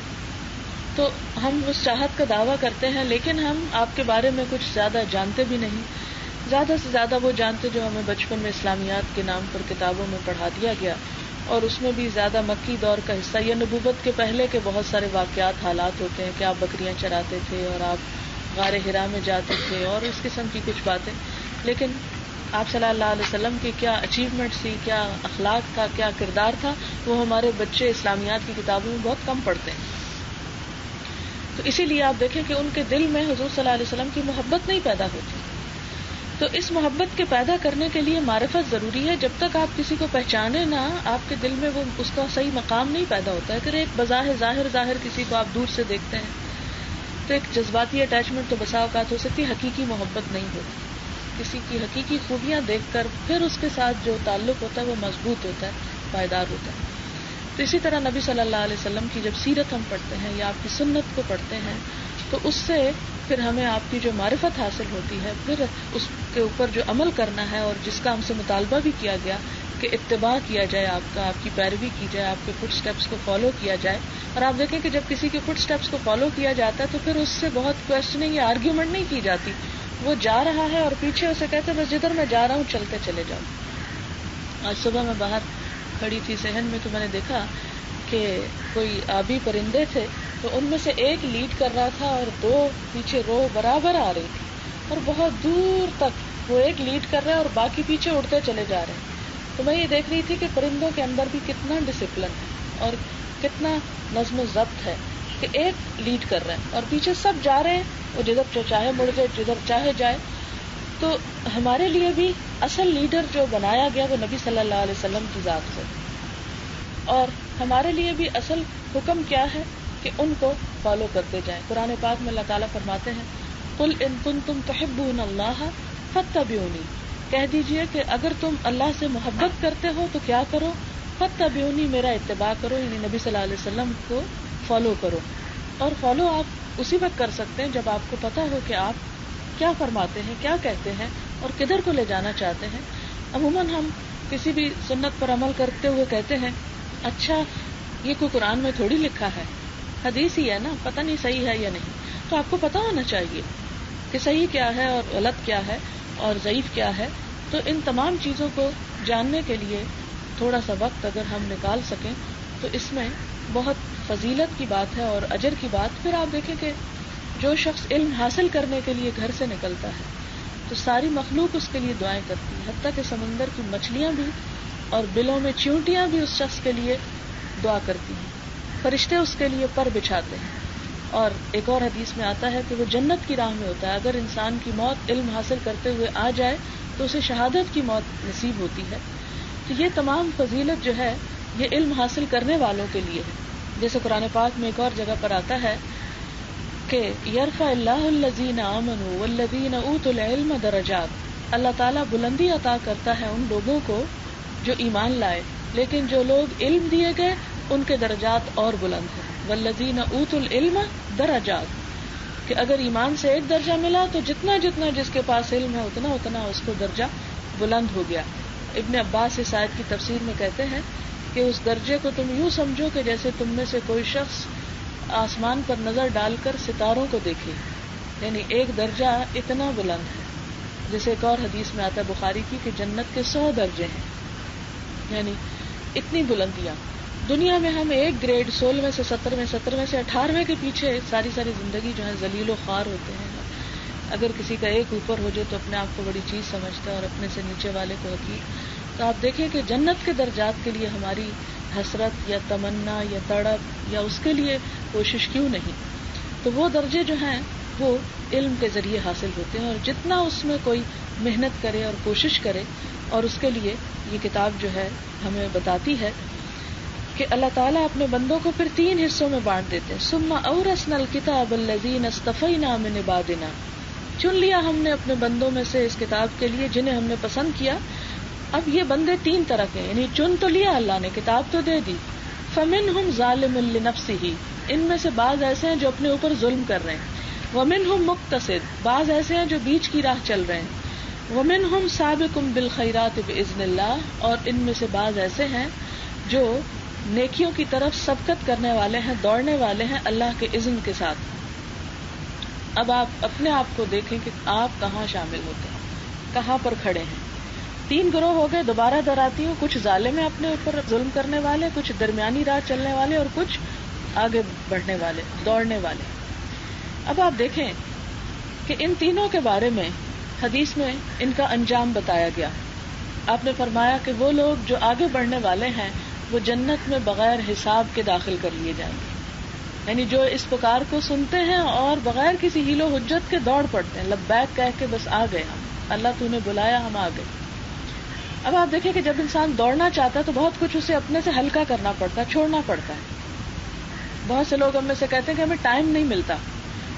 تو ہم اس چاہت کا دعویٰ کرتے ہیں، لیکن ہم آپ کے بارے میں کچھ زیادہ جانتے بھی نہیں. زیادہ سے زیادہ وہ جانتے جو ہمیں بچپن میں اسلامیات کے نام پر کتابوں میں پڑھا دیا گیا، اور اس میں بھی زیادہ مکی دور کا حصہ یا نبوت کے پہلے کے بہت سارے واقعات، حالات ہوتے ہیں کہ آپ بکریاں چراتے تھے اور آپ غار حرا میں جاتے تھے اور اس قسم کی کچھ باتیں. لیکن آپ صلی اللہ علیہ وسلم کی کیا اچیومنٹ تھی، کیا اخلاق تھا، کیا کردار تھا، وہ ہمارے بچے اسلامیات کی کتابوں میں بہت کم پڑھتے ہیں. تو اسی لیے آپ دیکھیں کہ ان کے دل میں حضور صلی اللہ علیہ وسلم کی محبت نہیں پیدا ہوتی. تو اس محبت کے پیدا کرنے کے لیے معرفت ضروری ہے. جب تک آپ کسی کو پہچانے نہ، آپ کے دل میں وہ اس کا صحیح مقام نہیں پیدا ہوتا ہے. کہ ایک بظاہر ظاہر کسی کو آپ دور سے دیکھتے ہیں تو ایک جذباتی اٹیچمنٹ تو بسا اوقات ہو سکتی ہے، حقیقی محبت نہیں ہوتی. کسی کی حقیقی خوبیاں دیکھ کر پھر اس کے ساتھ جو تعلق ہوتا ہے وہ مضبوط ہوتا ہے، پائیدار ہوتا ہے. تو اسی طرح نبی صلی اللہ علیہ وسلم کی جب سیرت ہم پڑھتے ہیں یا آپ کی سنت کو پڑھتے ہیں تو اس سے پھر ہمیں آپ کی جو معرفت حاصل ہوتی ہے، پھر اس کے اوپر جو عمل کرنا ہے اور جس کا ہم سے مطالبہ بھی کیا گیا کہ اتباع کیا جائے، آپ کی پیروی کی جائے، آپ کے فٹ سٹیپس کو فالو کیا جائے. اور آپ دیکھیں کہ جب کسی کے فٹ سٹیپس کو فالو کیا جاتا ہے تو پھر اس سے بہت کویسچننگ یا آرگیومنٹ نہیں کی جاتی. وہ جا رہا ہے اور پیچھے اسے کہتے بس جدھر میں جا رہا ہوں چلتے چلے جاؤ. آج صبح میں باہر کھڑی تھی صحن میں تو میں نے دیکھا کہ کوئی آبی پرندے تھے، تو ان میں سے ایک لیڈ کر رہا تھا اور دو پیچھے رو برابر آ رہی تھی، اور بہت دور تک وہ ایک لیڈ کر رہا ہے اور باقی پیچھے اڑتے چلے جا رہے ہیں. تو میں یہ دیکھ رہی تھی کہ پرندوں کے اندر بھی کتنا ڈسپلن ہے اور کتنا نظم و ضبط ہے کہ ایک لیڈ کر رہا ہے اور پیچھے سب جا رہے ہیں، وہ جدھر چاہے مڑ جائے، جدھر چاہے جائے. تو ہمارے لیے بھی اصل لیڈر جو بنایا گیا وہ نبی صلی اللہ علیہ وسلم کی ذات ہے، اور ہمارے لیے بھی اصل حکم کیا ہے کہ ان کو فالو کرتے جائیں. قرآن پاک میں اللہ تعالیٰ فرماتے ہیں قل ان کنتم تحبون اللہ فاتبعونی، کہہ دیجئے کہ اگر تم اللہ سے محبت کرتے ہو تو کیا کرو؟ فاتبعونی، میرا اتباع کرو، یعنی نبی صلی اللہ علیہ وسلم کو فالو کرو. اور فالو آپ اسی وقت کر سکتے ہیں جب آپ کو پتا ہو کہ آپ کیا فرماتے ہیں، کیا کہتے ہیں اور کدھر کو لے جانا چاہتے ہیں. عموماً ہم کسی بھی سنت پر عمل کرتے ہوئے کہتے ہیں اچھا یہ کوئی قرآن میں تھوڑی لکھا ہے، حدیث ہی ہے نا، پتہ نہیں صحیح ہے یا نہیں. تو آپ کو پتہ ہونا چاہیے کہ صحیح کیا ہے اور غلط کیا ہے اور ضعیف کیا ہے. تو ان تمام چیزوں کو جاننے کے لیے تھوڑا سا وقت اگر ہم نکال سکیں تو اس میں بہت فضیلت کی بات ہے اور اجر کی بات. پھر آپ دیکھیں کہ جو شخص علم حاصل کرنے کے لیے گھر سے نکلتا ہے، تو ساری مخلوق اس کے لیے دعائیں کرتی ہے، حتیٰ کہ سمندر کی مچھلیاں بھی اور بلوں میں چیونٹیاں بھی اس شخص کے لیے دعا کرتی ہیں، فرشتے اس کے لیے پر بچھاتے ہیں. اور ایک اور حدیث میں آتا ہے کہ وہ جنت کی راہ میں ہوتا ہے. اگر انسان کی موت علم حاصل کرتے ہوئے آ جائے تو اسے شہادت کی موت نصیب ہوتی ہے. تو یہ تمام فضیلت جو ہے یہ علم حاصل کرنے والوں کے لیے ہے. جیسے قرآن پاک میں ایک اور جگہ پر آتا ہے کہ یرفع اللہ الذین آمنوا والذین اوتوا العلم درجات، اللہ تعالیٰ بلندی عطا کرتا ہے ان لوگوں کو جو ایمان لائے، لیکن جو لوگ علم دیے گئے ان کے درجات اور بلند ہیں. والذین اوتوا العلم درجات، کہ اگر ایمان سے ایک درجہ ملا تو جتنا جتنا جس کے پاس علم ہے اتنا اتنا اس کو درجہ بلند ہو گیا. ابن عباس اس آیت کی تفسیر میں کہتے ہیں کہ اس درجے کو تم یوں سمجھو کہ جیسے تم میں سے کوئی شخص آسمان پر نظر ڈال کر ستاروں کو دیکھے، یعنی ایک درجہ اتنا بلند ہے. جیسے ایک اور حدیث میں آتا ہے بخاری کی کہ جنت کے 100 درجے ہیں، یعنی اتنی بلندیاں. دنیا میں ہم ایک گریڈ 16 میں سے 17 میں 17 میں سے 18 کے پیچھے ساری زندگی جو ہے ذلیل و خوار ہوتے ہیں. اگر کسی کا ایک اوپر ہو جائے تو اپنے آپ کو بڑی چیز سمجھتا ہے اور اپنے سے نیچے والے کو حقیر. تو آپ دیکھیں کہ جنت کے درجات کے لیے ہماری حسرت یا تمنا یا تڑپ یا اس کے لیے کوشش کیوں نہیں. تو وہ درجے جو ہیں وہ علم کے ذریعے حاصل ہوتے ہیں، اور جتنا اس میں کوئی محنت کرے اور کوشش کرے. اور اس کے لیے یہ کتاب جو ہے ہمیں بتاتی ہے کہ اللہ تعالیٰ اپنے بندوں کو پھر 3 حصوں میں بانٹ دیتے ہیں. ثم اورثنا الکتاب الذین اصطفینا من عبادنا، چن لیا ہم نے اپنے بندوں میں سے اس کتاب کے لیے جنہیں ہم نے پسند کیا. اب یہ بندے 3 طرح کے، یعنی چن تو لیا اللہ نے، کتاب تو دے دی. فمنہم ظالم لنفسہ، ان میں سے بعض ایسے ہیں جو اپنے اوپر ظلم کر رہے ہیں. ومنہم مقتصد، بعض ایسے ہیں جو بیچ کی راہ چل رہے ہیں. ومنہم سابق بالخیرات باذن اللہ، اور ان میں سے بعض ایسے ہیں جو نیکیوں کی طرف سبقت کرنے والے ہیں، دوڑنے والے ہیں اللہ کے اذن کے ساتھ. اب آپ اپنے آپ کو دیکھیں کہ آپ کہاں شامل ہوتے ہیں، کہاں پر کھڑے ہیں. 3 گروہ ہو گئے. دوبارہ دہراتی ہوں، کچھ ظالم ہیں اپنے اوپر ظلم کرنے والے، کچھ درمیانی راہ چلنے والے، اور کچھ آگے بڑھنے والے، دوڑنے والے. اب آپ دیکھیں کہ ان تینوں کے بارے میں حدیث میں ان کا انجام بتایا گیا. آپ نے فرمایا کہ وہ لوگ جو آگے بڑھنے والے ہیں وہ جنت میں بغیر حساب کے داخل کر لیے جائیں گے. یعنی جو اس پکار کو سنتے ہیں اور بغیر کسی حیل و حجت کے دوڑ پڑتے ہیں، لبیک کہہ کے بس آ گئے ہم، اللہ تو نے بلایا ہم آ گئے. اب آپ دیکھیں کہ جب انسان دوڑنا چاہتا ہے تو بہت کچھ اسے اپنے سے ہلکا کرنا پڑتا ہے، چھوڑنا پڑتا ہے. بہت سے لوگ ہم میں سے کہتے ہیں کہ ہمیں ٹائم نہیں ملتا.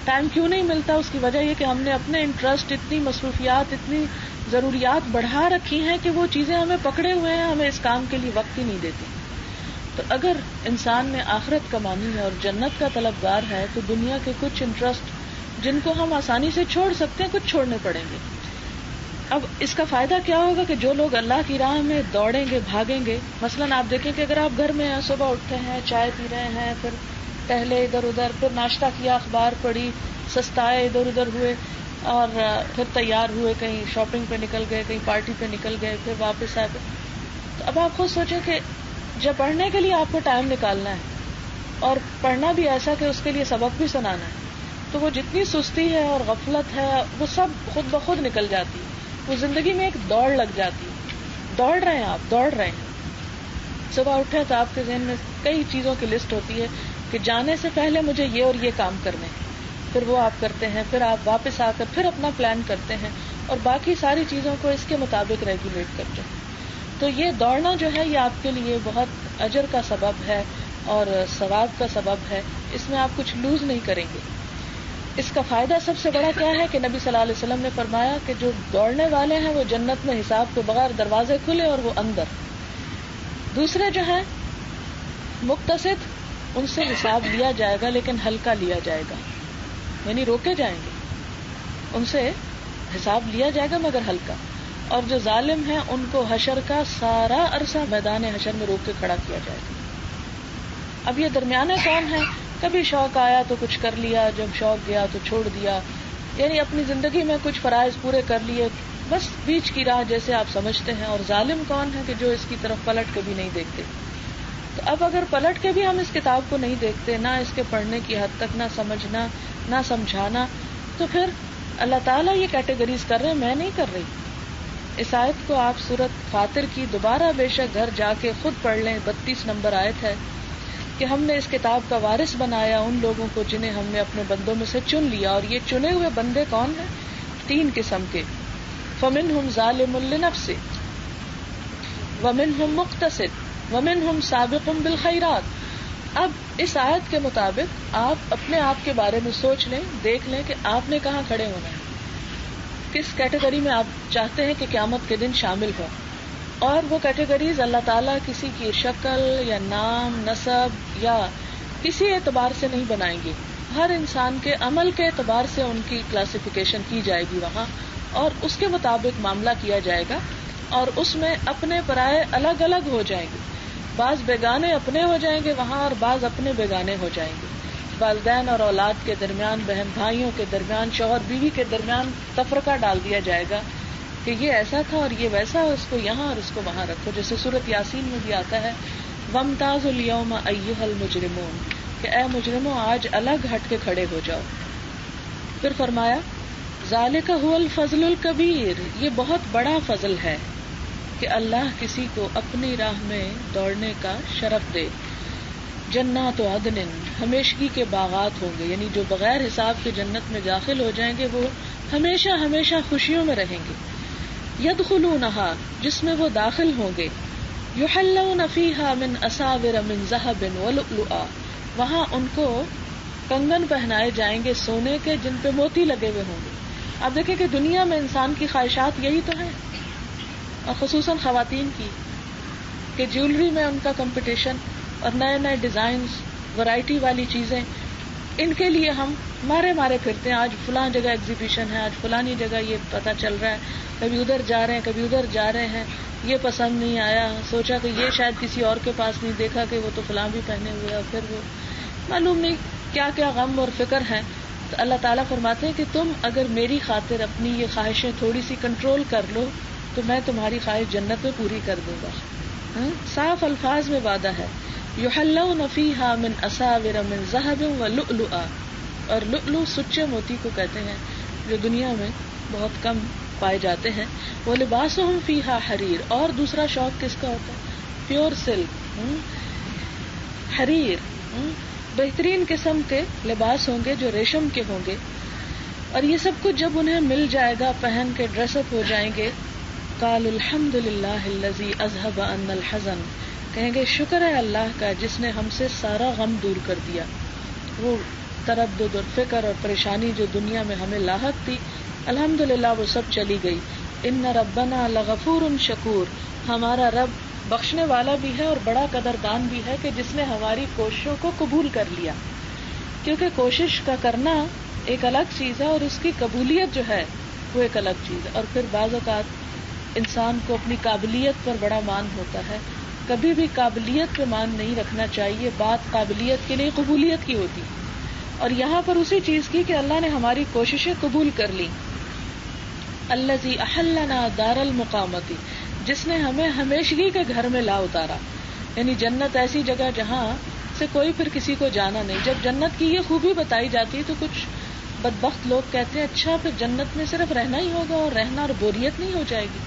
ٹائم کیوں نہیں ملتا؟ اس کی وجہ یہ کہ ہم نے اپنے انٹرسٹ، اتنی مصروفیات، اتنی ضروریات بڑھا رکھی ہیں کہ وہ چیزیں ہمیں پکڑے ہوئے ہیں، ہمیں اس کام کے لیے وقت ہی نہیں دیتی. تو اگر انسان نے آخرت کمانی ہے اور جنت کا طلبگار ہے تو دنیا کے کچھ انٹرسٹ جن کو ہم آسانی سے چھوڑ سکتے ہیں کچھ چھوڑنے پڑیں گے. اب اس کا فائدہ کیا ہوگا کہ جو لوگ اللہ کی راہ میں دوڑیں گے، بھاگیں گے. مثلاً آپ دیکھیں کہ اگر آپ گھر میں ہیں، صبح اٹھتے ہیں، چائے پی رہے ہیں، پھر ٹہلے ادھر ادھر، پھر ناشتہ کیا، اخبار پڑھی، سستائے، ادھر ادھر ہوئے، اور پھر تیار ہوئے، کہیں شاپنگ پہ نکل گئے، کہیں پارٹی پہ نکل گئے، پھر واپس آئے. تو اب آپ خود سوچیں کہ جب پڑھنے کے لیے آپ کو ٹائم نکالنا ہے اور پڑھنا بھی ایسا کہ اس کے لیے سبق بھی سنانا ہے، تو وہ جتنی سستی ہے اور غفلت ہے وہ سب خود بخود نکل جاتی ہے. وہ زندگی میں ایک دوڑ لگ جاتی ہے. دوڑ رہے ہیں آپ، دوڑ رہے ہیں. صبح اٹھے تو آپ کے ذہن میں کئی چیزوں کی لسٹ ہوتی ہے کہ جانے سے پہلے مجھے یہ اور یہ کام کرنے ہیں، پھر وہ آپ کرتے ہیں، پھر آپ واپس آ کر پھر اپنا پلان کرتے ہیں اور باقی ساری چیزوں کو اس کے مطابق ریگولیٹ کرتے ہیں. تو یہ دوڑنا جو ہے یہ آپ کے لیے بہت اجر کا سبب ہے اور ثواب کا سبب ہے. اس میں آپ کچھ لوز نہیں کریں گے. اس کا فائدہ سب سے بڑا کیا ہے کہ نبی صلی اللہ علیہ وسلم نے فرمایا کہ جو دوڑنے والے ہیں وہ جنت میں حساب کے بغیر دروازے کھلے اور وہ اندر. دوسرے جو ہیں مقتصد، ان سے حساب لیا جائے گا لیکن ہلکا لیا جائے گا، یعنی روکے جائیں گے، ان سے حساب لیا جائے گا مگر ہلکا. اور جو ظالم ہیں ان کو حشر کا سارا عرصہ میدان حشر میں روک کے کھڑا کیا جائے گا. اب یہ درمیانے کون ہے؟ کبھی شوق آیا تو کچھ کر لیا، جب شوق گیا تو چھوڑ دیا، یعنی اپنی زندگی میں کچھ فرائض پورے کر لیے، بس بیچ کی راہ جیسے آپ سمجھتے ہیں. اور ظالم کون ہے کہ جو اس کی طرف پلٹ کے بھی نہیں دیکھتے. تو اب اگر پلٹ کے بھی ہم اس کتاب کو نہیں دیکھتے، نہ اس کے پڑھنے کی حد تک، نہ سمجھنا، نہ سمجھانا، تو پھر اللہ تعالیٰ یہ کیٹیگریز کر رہے ہیں، میں نہیں کر رہی. اس آیت کو آپ سورۃ فاطر کی دوبارہ بے شک گھر جا کے خود پڑھ لیں. 32 نمبر آیت ہے کہ ہم نے اس کتاب کا وارث بنایا ان لوگوں کو جنہیں ہم نے اپنے بندوں میں سے چن لیا. اور یہ چنے ہوئے بندے کون ہیں؟ 3 قسم کے. فمنہم ظالم لنفسہ ومنہم مقتصد ومنہم سابق بالخیرات. اب اس آیت کے مطابق آپ اپنے آپ کے بارے میں سوچ لیں، دیکھ لیں کہ آپ نے کہاں کھڑے ہونا ہے، کس کیٹیگری میں آپ چاہتے ہیں کہ قیامت کے دن شامل ہو. اور وہ کیٹیگریز اللہ تعالیٰ کسی کی شکل یا نام، نسب یا کسی اعتبار سے نہیں بنائیں گے. ہر انسان کے عمل کے اعتبار سے ان کی کلاسیفیکیشن کی جائے گی وہاں، اور اس کے مطابق معاملہ کیا جائے گا. اور اس میں اپنے پرائے الگ الگ ہو جائیں گے. بعض بیگانے اپنے ہو جائیں گے وہاں، اور بعض اپنے بیگانے ہو جائیں گے. والدین اور اولاد کے درمیان، بہن بھائیوں کے درمیان، شوہر بیوی کے درمیان تفرقہ ڈال دیا جائے گا کہ یہ ایسا تھا اور یہ ویسا، اس کو یہاں اور اس کو وہاں رکھو. جیسے سورۃ یاسین میں بھی آتا ہے وَامْتَازُوا الْيَوْمَ أَيُّهَا الْمُجْرِمُونَ، کہ اے مجرموں آج الگ ہٹ کے کھڑے ہو جاؤ. پھر فرمایا ذَلِكَ هُوَ الْفَضْلُ الْكَبِيرُ، یہ بہت بڑا فضل ہے کہ اللہ کسی کو اپنی راہ میں دوڑنے کا شرف دے. جنات عدن، ہمیشگی کے باغات ہوں گے، یعنی جو بغیر حساب کے جنت میں داخل ہو جائیں گے وہ ہمیشہ ہمیشہ خوشیوں میں رہیں گے. یدخلونہا، جس میں وہ داخل ہوں گے. یحلون فیہا من اساور من ذہب ولؤلؤا، وہاں ان کو کنگن پہنائے جائیں گے سونے کے جن پہ موتی لگے ہوئے ہوں گے. آپ دیکھیں کہ دنیا میں انسان کی خواہشات یہی تو ہیں، اور خصوصاً خواتین کی، کہ جیولری میں ان کا کمپٹیشن اور نئے نئے ڈیزائنز، ورائٹی والی چیزیں، ان کے لیے ہم مارے پھرتے ہیں. آج فلاں جگہ ایگزیبیشن ہے، آج فلانی جگہ یہ پتہ چل رہا ہے، کبھی ادھر جا رہے ہیں کبھی ادھر جا رہے ہیں. یہ پسند نہیں آیا، سوچا کہ یہ شاید کسی اور کے پاس نہیں، دیکھا کہ وہ تو فلاں بھی پہنے ہوئے، اور پھر وہ معلوم نہیں کیا کیا غم اور فکر ہیں. تو اللہ تعالیٰ فرماتے ہیں کہ تم اگر میری خاطر اپنی یہ خواہشیں تھوڑی سی کنٹرول کر لو تو میں تمہاری خواہش جنت میں پوری کر دوں گا. صاف الفاظ میں وعدہ ہے. یحلون فیہا من اساور من ذہب ولؤلؤا، اور لؤلؤ سچے موتی کو کہتے ہیں جو دنیا میں بہت کم پائے جاتے ہیں. ولباسہم فیہا حریر، اور دوسرا شوق کس کا ہوتا ہے؟ پیور سلک، حریر، بہترین قسم کے لباس ہوں گے جو ریشم کے ہوں گے. اور یہ سب کچھ جب انہیں مل جائے گا، پہن کے ڈریس اپ ہو جائیں گے، قالوا الحمد للہ الذی اذہب عنا الحزن، کہیں گے شکر ہے اللہ کا جس نے ہم سے سارا غم دور کر دیا. وہ تردد اور فکر اور پریشانی جو دنیا میں ہمیں لاحق تھی، الحمدللہ وہ سب چلی گئی. ان ربنا لغفور شکور، ہمارا رب بخشنے والا بھی ہے اور بڑا قدردان بھی ہے کہ جس نے ہماری کوششوں کو قبول کر لیا. کیونکہ کوشش کا کرنا ایک الگ چیز ہے اور اس کی قبولیت جو ہے وہ ایک الگ چیز ہے. اور پھر بعض اوقات انسان کو اپنی قابلیت پر بڑا مان ہوتا ہے، کبھی بھی قابلیت پہ مان نہیں رکھنا چاہیے. بات قابلیت کے لیے قبولیت کی ہوتی، اور یہاں پر اسی چیز کی کہ اللہ نے ہماری کوششیں قبول کر لی. الذی احلنا دار المقامتی، جس نے ہمیں ہمیشگی کے گھر میں لا اتارا. یعنی جنت ایسی جگہ جہاں سے کوئی پھر کسی کو جانا نہیں. جب جنت کی یہ خوبی بتائی جاتی ہے تو کچھ بدبخت لوگ کہتے ہیں اچھا پھر جنت میں صرف رہنا ہی ہوگا اور رہنا اور بوریت نہیں ہو جائے گی.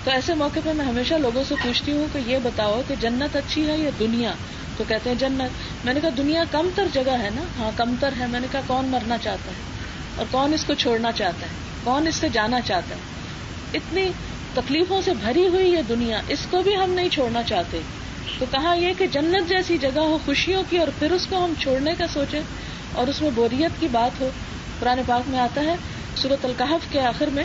تو ایسے موقع پہ میں ہمیشہ لوگوں سے پوچھتی ہوں کہ یہ بتاؤ کہ جنت اچھی ہے یا دنیا؟ تو کہتے ہیں جنت. میں نے کہا دنیا کم تر جگہ ہے نا؟ ہاں کم تر ہے. میں نے کہا کون مرنا چاہتا ہے اور کون اس کو چھوڑنا چاہتا ہے، کون اس سے جانا چاہتا ہے؟ اتنی تکلیفوں سے بھری ہوئی یہ دنیا، اس کو بھی ہم نہیں چھوڑنا چاہتے. تو کہا یہ کہ جنت جیسی جگہ ہو خوشیوں کی اور پھر اس کو ہم چھوڑنے کا سوچیں اور اس میں بوریت کی بات ہو. قرآن پاک میں آتا ہے سورۃ الکہف کے آخر میں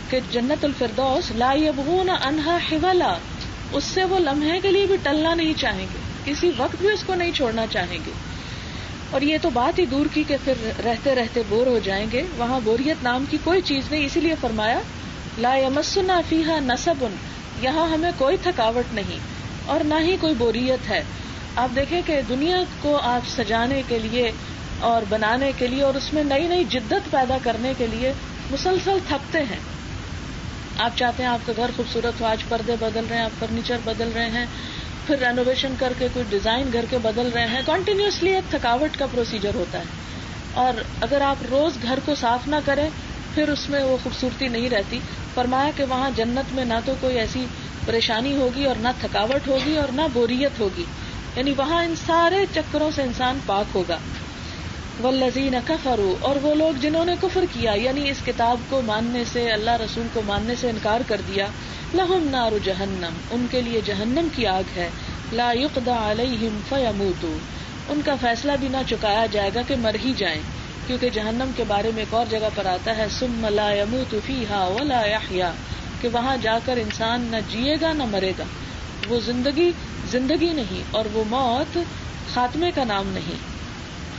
کہ جنت الفردوس لا یبغون عنہا حولا، اس سے وہ لمحے کے لیے بھی ٹلنا نہیں چاہیں گے، کسی وقت بھی اس کو نہیں چھوڑنا چاہیں گے. اور یہ تو بات ہی دور کی کہ پھر رہتے رہتے بور ہو جائیں گے. وہاں بوریت نام کی کوئی چیز نہیں. اسی لیے فرمایا لا یمسنا فیہا نصب، یہاں ہمیں کوئی تھکاوٹ نہیں اور نہ ہی کوئی بوریت ہے. آپ دیکھیں کہ دنیا کو آپ سجانے کے لیے اور بنانے کے لیے اور اس میں نئی نئی جدت پیدا کرنے کے لیے مسلسل تھکتے ہیں. آپ چاہتے ہیں آپ کا گھر خوبصورت ہو، آج پردے بدل رہے ہیں، آپ فرنیچر بدل رہے ہیں، پھر رینوویشن کر کے کوئی ڈیزائن گھر کے بدل رہے ہیں. کنٹینیوسلی ایک تھکاوٹ کا پروسیجر ہوتا ہے. اور اگر آپ روز گھر کو صاف نہ کریں پھر اس میں وہ خوبصورتی نہیں رہتی. فرمایا کہ وہاں جنت میں نہ تو کوئی ایسی پریشانی ہوگی اور نہ تھکاوٹ ہوگی اور نہ بوریت ہوگی، یعنی وہاں ان سارے چکروں سے انسان پاک ہوگا. والذین کفروا، اور وہ لوگ جنہوں نے کفر کیا یعنی اس کتاب کو ماننے سے، اللہ رسول کو ماننے سے انکار کر دیا، لہم نار جہنم، ان کے لیے جہنم کی آگ ہے، لا یقضی علیہم فیموتوا، ان کا فیصلہ بھی نہ چکایا جائے گا کہ مر ہی جائیں، کیونکہ جہنم کے بارے میں ایک اور جگہ پر آتا ہے ثم لا یموت فیہا ولا یحیا، کہ وہاں جا کر انسان نہ جیے گا نہ مرے گا، وہ زندگی نہیں اور وہ موت خاتمے کا نام نہیں.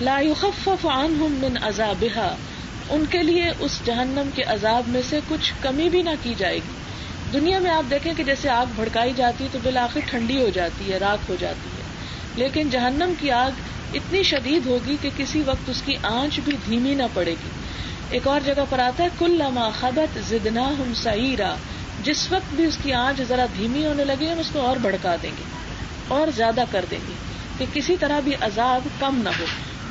لا یخفف عنہم من عذابها، ان کے لیے اس جہنم کے عذاب میں سے کچھ کمی بھی نہ کی جائے گی. دنیا میں آپ دیکھیں کہ جیسے آگ بھڑکائی جاتی تو بالآخر ٹھنڈی ہو جاتی ہے، راکھ ہو جاتی ہے، لیکن جہنم کی آگ اتنی شدید ہوگی کہ کسی وقت اس کی آنچ بھی دھیمی نہ پڑے گی. ایک اور جگہ پر آتا ہے کلما خبت زدناہم سعیرا، جس وقت بھی اس کی آنچ ذرا دھیمی ہونے لگے ہم اس کو اور بھڑکا دیں گے اور زیادہ کر دیں گے کہ کسی طرح بھی عذاب کم نہ ہو.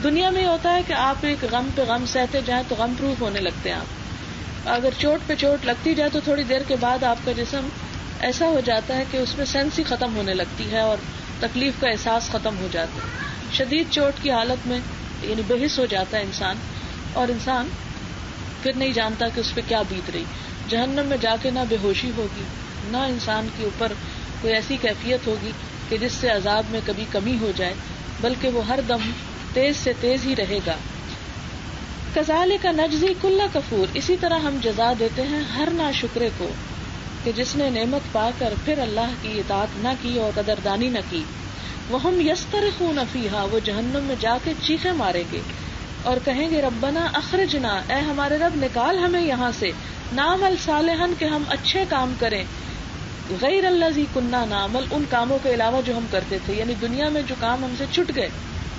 دنیا میں ہوتا ہے کہ آپ ایک غم پہ غم سہتے جائیں تو غم پروف ہونے لگتے ہیں. آپ اگر چوٹ پہ چوٹ لگتی جائے تو تھوڑی دیر کے بعد آپ کا جسم ایسا ہو جاتا ہے کہ اس میں سینس ہی ختم ہونے لگتی ہے اور تکلیف کا احساس ختم ہو جاتا ہے. شدید چوٹ کی حالت میں یعنی بے حس ہو جاتا ہے انسان، اور انسان پھر نہیں جانتا کہ اس پہ کیا بیت رہی. جہنم میں جا کے نہ بے ہوشی ہوگی، نہ انسان کے اوپر کوئی ایسی کیفیت ہوگی کہ جس سے عذاب میں کبھی کمی ہو جائے، بلکہ وہ ہر دم تیز سے تیز ہی رہے گا. کذالک نجزی کل کفور، اسی طرح ہم جزا دیتے ہیں ہر ناشکرے کو کہ جس نے نعمت پا کر پھر اللہ کی اطاعت نہ کی اور قدردانی نہ کی. وہم یصطرخون فیہا، وہ جہنم میں جا کے چیخیں ماریں گے اور کہیں گے ربنا اخرجنا، اے ہمارے رب نکال ہمیں یہاں سے، نعمل صالحا، کہ ہم اچھے کام کریں، غیر الذی کنا نعمل، ان کاموں کے علاوہ جو ہم کرتے تھے. یعنی دنیا میں جو کام ہم سے چھٹ گئے،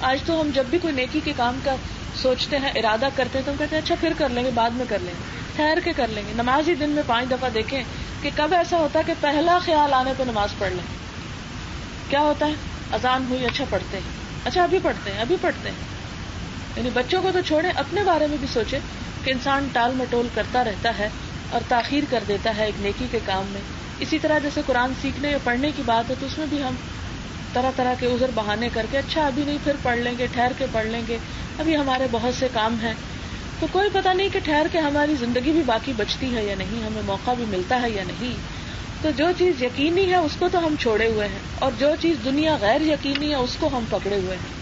آج تو ہم جب بھی کوئی نیکی کے کام کا سوچتے ہیں، ارادہ کرتے ہیں تو ہم کہتے ہیں اچھا پھر کر لیں گے، بعد میں کر لیں گے، ٹھہر کے کر لیں گے. نماز ہی دن میں 5 دفعہ دیکھیں کہ کب ایسا ہوتا ہے کہ پہلا خیال آنے پہ نماز پڑھ لیں. کیا ہوتا ہے؟ اذان ہوئی، اچھا پڑھتے ہیں، اچھا ابھی پڑھتے ہیں. یعنی بچوں کو تو چھوڑیں، اپنے بارے میں بھی سوچیں کہ انسان ٹال مٹول کرتا رہتا ہے اور تاخیر کر دیتا ہے ایک نیکی کے کام میں. اسی طرح جیسے قرآن سیکھنے یا پڑھنے کی بات ہے تو اس میں بھی ہم طرح طرح کے عذر بہانے کر کے اچھا ابھی نہیں، پھر پڑھ لیں گے، ٹھہر کے پڑھ لیں گے، ابھی ہمارے بہت سے کام ہیں. تو کوئی پتہ نہیں کہ ٹھہر کے ہماری زندگی بھی باقی بچتی ہے یا نہیں، ہمیں موقع بھی ملتا ہے یا نہیں. تو جو چیز یقینی ہے اس کو تو ہم چھوڑے ہوئے ہیں، اور جو چیز دنیا غیر یقینی ہے اس کو ہم پکڑے ہوئے ہیں.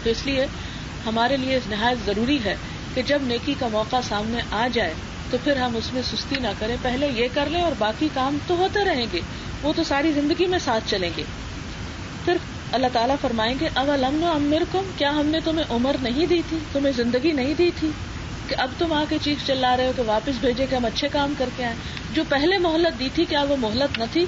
تو اس لیے ہمارے لیے نہایت ضروری ہے کہ جب نیکی کا موقع سامنے آ جائے تو پھر ہم اس میں سستی نہ کریں، پہلے یہ کر لیں اور باقی کام تو ہوتے رہیں گے، وہ تو ساری زندگی میں ساتھ چلیں گے. پھر اللہ تعالیٰ فرمائیں گے اولم نعمرکم، کیا ہم نے تمہیں عمر نہیں دی تھی، تمہیں زندگی نہیں دی تھی کہ اب تم آ کے چیخ چلا رہے ہو کہ واپس بھیجے کہ ہم اچھے کام کر کے آئیں. جو پہلے مہلت دی تھی کیا وہ مہلت نہ تھی؟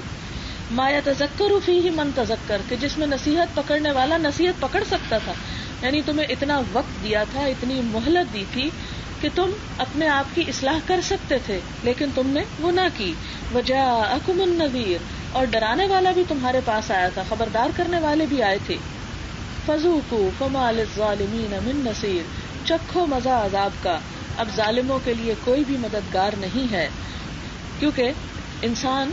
ما یتذکر فیہ من تذکر، کہ جس میں نصیحت پکڑنے والا نصیحت پکڑ سکتا تھا. یعنی تمہیں اتنا وقت دیا تھا، اتنی مہلت دی تھی کہ تم اپنے آپ کی اصلاح کر سکتے تھے، لیکن تم نے وہ نہ کی. وجاءکم النذیر، اور ڈرانے والا بھی تمہارے پاس آیا تھا، خبردار کرنے والے بھی آئے تھے. فذوقوا فما للظالمین من نصیر، چکھو مزہ عذاب کا، اب ظالموں کے لیے کوئی بھی مددگار نہیں ہے. کیونکہ انسان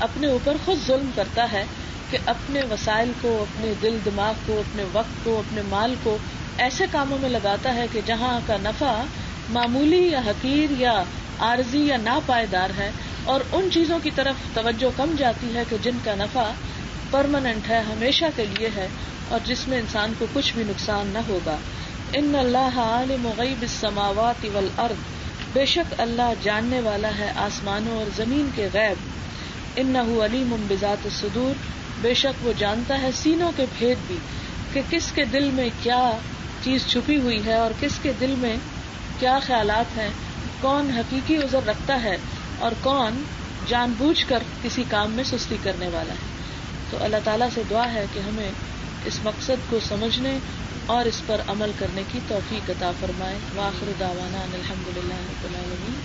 اپنے اوپر خود ظلم کرتا ہے کہ اپنے وسائل کو، اپنے دل دماغ کو، اپنے وقت کو، اپنے مال کو ایسے کاموں میں لگاتا ہے کہ جہاں کا نفع معمولی یا حقیر یا عارضی یا ناپائیدار ہے، اور ان چیزوں کی طرف توجہ کم جاتی ہے کہ جن کا نفع پرماننٹ ہے، ہمیشہ کے لیے ہے، اور جس میں انسان کو کچھ بھی نقصان نہ ہوگا. ان اللہ عالم غیب السماوات والارض، بے شک اللہ جاننے والا ہے آسمانوں اور زمین کے غیب. انہ علیم بذات الصدور، بے شک وہ جانتا ہے سینوں کے بھید بھی، کہ کس کے دل میں کیا چیز چھپی ہوئی ہے اور کس کے دل میں کیا خیالات ہیں، کون حقیقی عذر رکھتا ہے اور کون جان بوجھ کر کسی کام میں سستی کرنے والا ہے. تو اللہ تعالیٰ سے دعا ہے کہ ہمیں اس مقصد کو سمجھنے اور اس پر عمل کرنے کی توفیق عطا فرمائے. وآخر دعوانا ان الحمدللہ رب العالمین.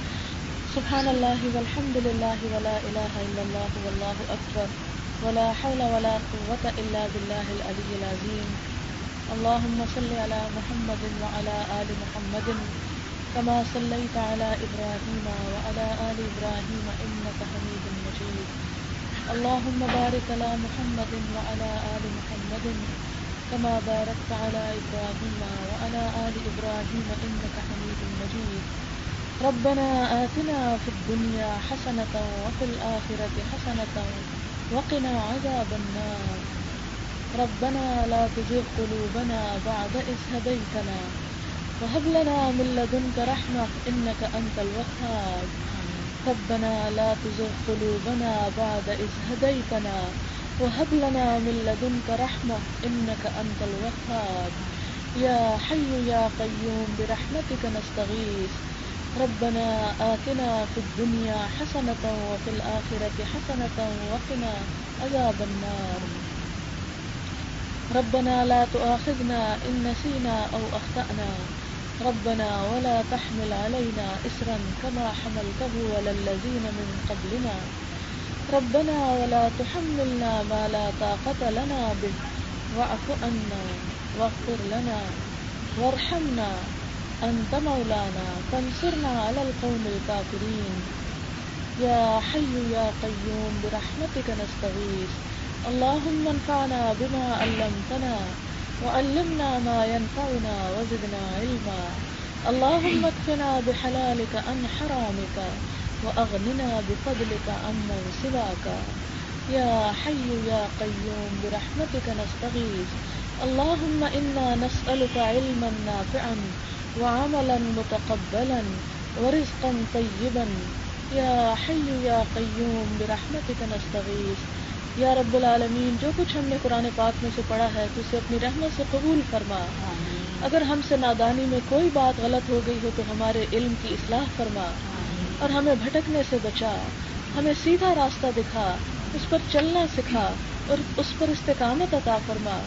سبحان اللہ والحمد للہ ولا الہ الا اللہ واللہ اکبر ولا حول ولا قوة الا باللہ العلی العظیم. اللہم صل علی محمد وعلی آل محمد كما صليت على إبراهيم وعلى آل إبراهيم إنك حميد مجيد اللهم بارك على محمد وعلى آل محمد كما باركت على إبراهيم وعلى آل إبراهيم إنك حميد مجيد ربنا آتنا في الدنيا حسنة وفي الآخرة حسنة وقنا عذاب النار ربنا لا تزغ قلوبنا بعد إذ هديتنا وهب لنا من لدنك رحمة إنك أنت الوهاب ربنا لا تزغ قلوبنا بعد إذ هديتنا وهب لنا من لدنك رحمة إنك أنت الوهاب يا حي يا قيوم برحمتك نستغيث ربنا آتنا في الدنيا حسنة وفي الآخرة حسنة وقنا عذاب النار ربنا لا تؤاخذنا إن نسينا أو أخطأنا ربنا ولا تحمل علينا إسرا كما حملته على الذين من قبلنا ربنا ولا تحملنا ما لا طاقة لنا به واعف عنا واغفر لنا وارحمنا أنت مولانا فانصرنا على القوم الكافرين يا حي يا قيوم برحمتك نستغيث اللهم انفعنا بما علمتنا وعلمنا ما ينفعنا وزدنا علما اللهم اكفنا بحلالك عن حرامك وأغننا بفضلك عمن سواك يا حي يا قيوم برحمتك نستغيث اللهم إنا نسألك علما نافعا وعملا متقبلا ورزقا طيبا يا حي يا قيوم برحمتك نستغيث یا رب العالمین جو کچھ ہم نے قرآن پاک میں سے پڑھا ہے تو اسے اپنی رحمت سے قبول فرما اگر ہم سے نادانی میں کوئی بات غلط ہو گئی ہو تو ہمارے علم کی اصلاح فرما اور ہمیں بھٹکنے سے بچا ہمیں سیدھا راستہ دکھا اس پر چلنا سکھا اور اس پر استقامت عطا فرما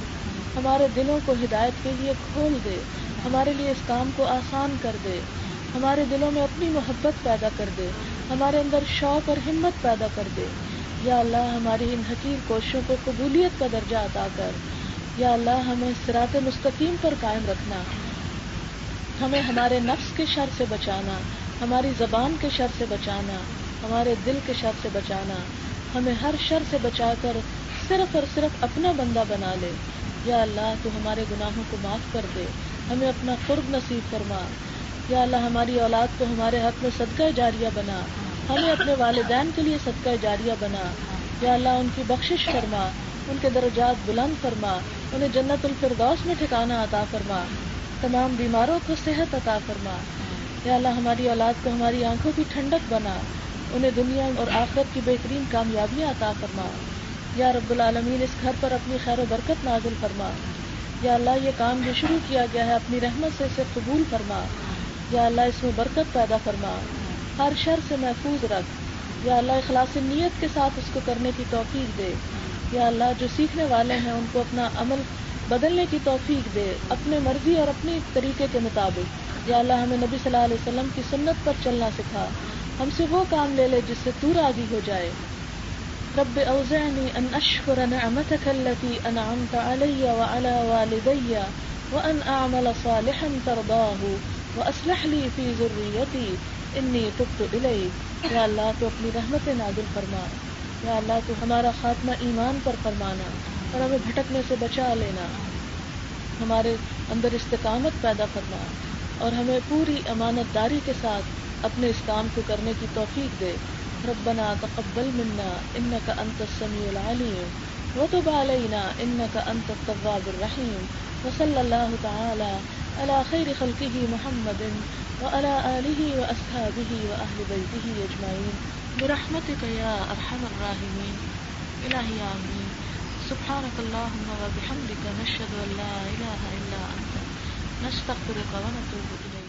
ہمارے دلوں کو ہدایت کے لیے کھول دے ہمارے لیے اس کام کو آسان کر دے ہمارے دلوں میں اپنی محبت پیدا کر دے ہمارے اندر شوق اور ہمت پیدا کر دے یا اللہ ہماری ان حقیر کوششوں کو قبولیت کا درجہ عطا کر یا اللہ ہمیں صراط مستقیم پر قائم رکھنا ہمیں ہمارے نفس کے شر سے بچانا ہماری زبان کے شر سے بچانا ہمارے دل کے شر سے بچانا ہمیں ہر شر سے بچا کر صرف اور صرف اپنا بندہ بنا لے یا اللہ تو ہمارے گناہوں کو معاف کر دے ہمیں اپنا قرب نصیب فرما یا اللہ ہماری اولاد کو ہمارے حق میں صدقہ جاریہ بنا ہمیں اپنے والدین کے لیے صدقہ جاریہ بنا یا اللہ ان کی بخشش فرما ان کے درجات بلند فرما انہیں جنت الفردوس میں ٹھکانہ عطا فرما تمام بیماروں کو صحت عطا فرما یا اللہ ہماری اولاد کو ہماری آنکھوں کی ٹھنڈک بنا انہیں دنیا اور آخرت کی بہترین کامیابیاں عطا فرما یا رب العالمین اس گھر پر اپنی خیر و برکت نازل فرما یا اللہ یہ کام جو شروع کیا گیا ہے اپنی رحمت سے اسے قبول فرما یا اللہ اس میں برکت پیدا فرما ہر شر سے محفوظ رکھ یا اللہ اخلاص نیت کے ساتھ اس کو کرنے کی توفیق دے یا اللہ جو سیکھنے والے ہیں ان کو اپنا عمل بدلنے کی توفیق دے اپنے مرضی اور اپنے طریقے کے مطابق یا اللہ ہمیں نبی صلی اللہ علیہ وسلم کی سنت پر چلنا سکھا ہم سے وہ کام لے لے جس سے تو راضی ہو جائے رب اوزعنی ان اشکر نعمتک التي انعمت علی وعلى والدی وان اعمل صالحا ترضاه واصلح لي في ذریتی انی تبت الیک یا اللہ تو اپنی رحمت نازل فرما یا اللہ تو ہمارا خاتمہ ایمان پر فرمانا اور ہمیں بھٹکنے سے بچا لینا ہمارے اندر استقامت پیدا فرما اور ہمیں پوری امانت داری کے ساتھ اپنے اس کام کو کرنے کی توفیق دے ربنا تقبل منا انک انت السمیع العلیم وتب علینا انک انت التواب الرحیم وصلی اللہ تعالی علی خیر خلقہ محمد وعلى آلہ واصحابہ واہل بیتہ اجمعین برحمتک یا ارحم الراحمین الہی آمین سبحانک اللہم وبحمدک نشہد ان لا الہ الا انت نستغفرک ونتوب الیک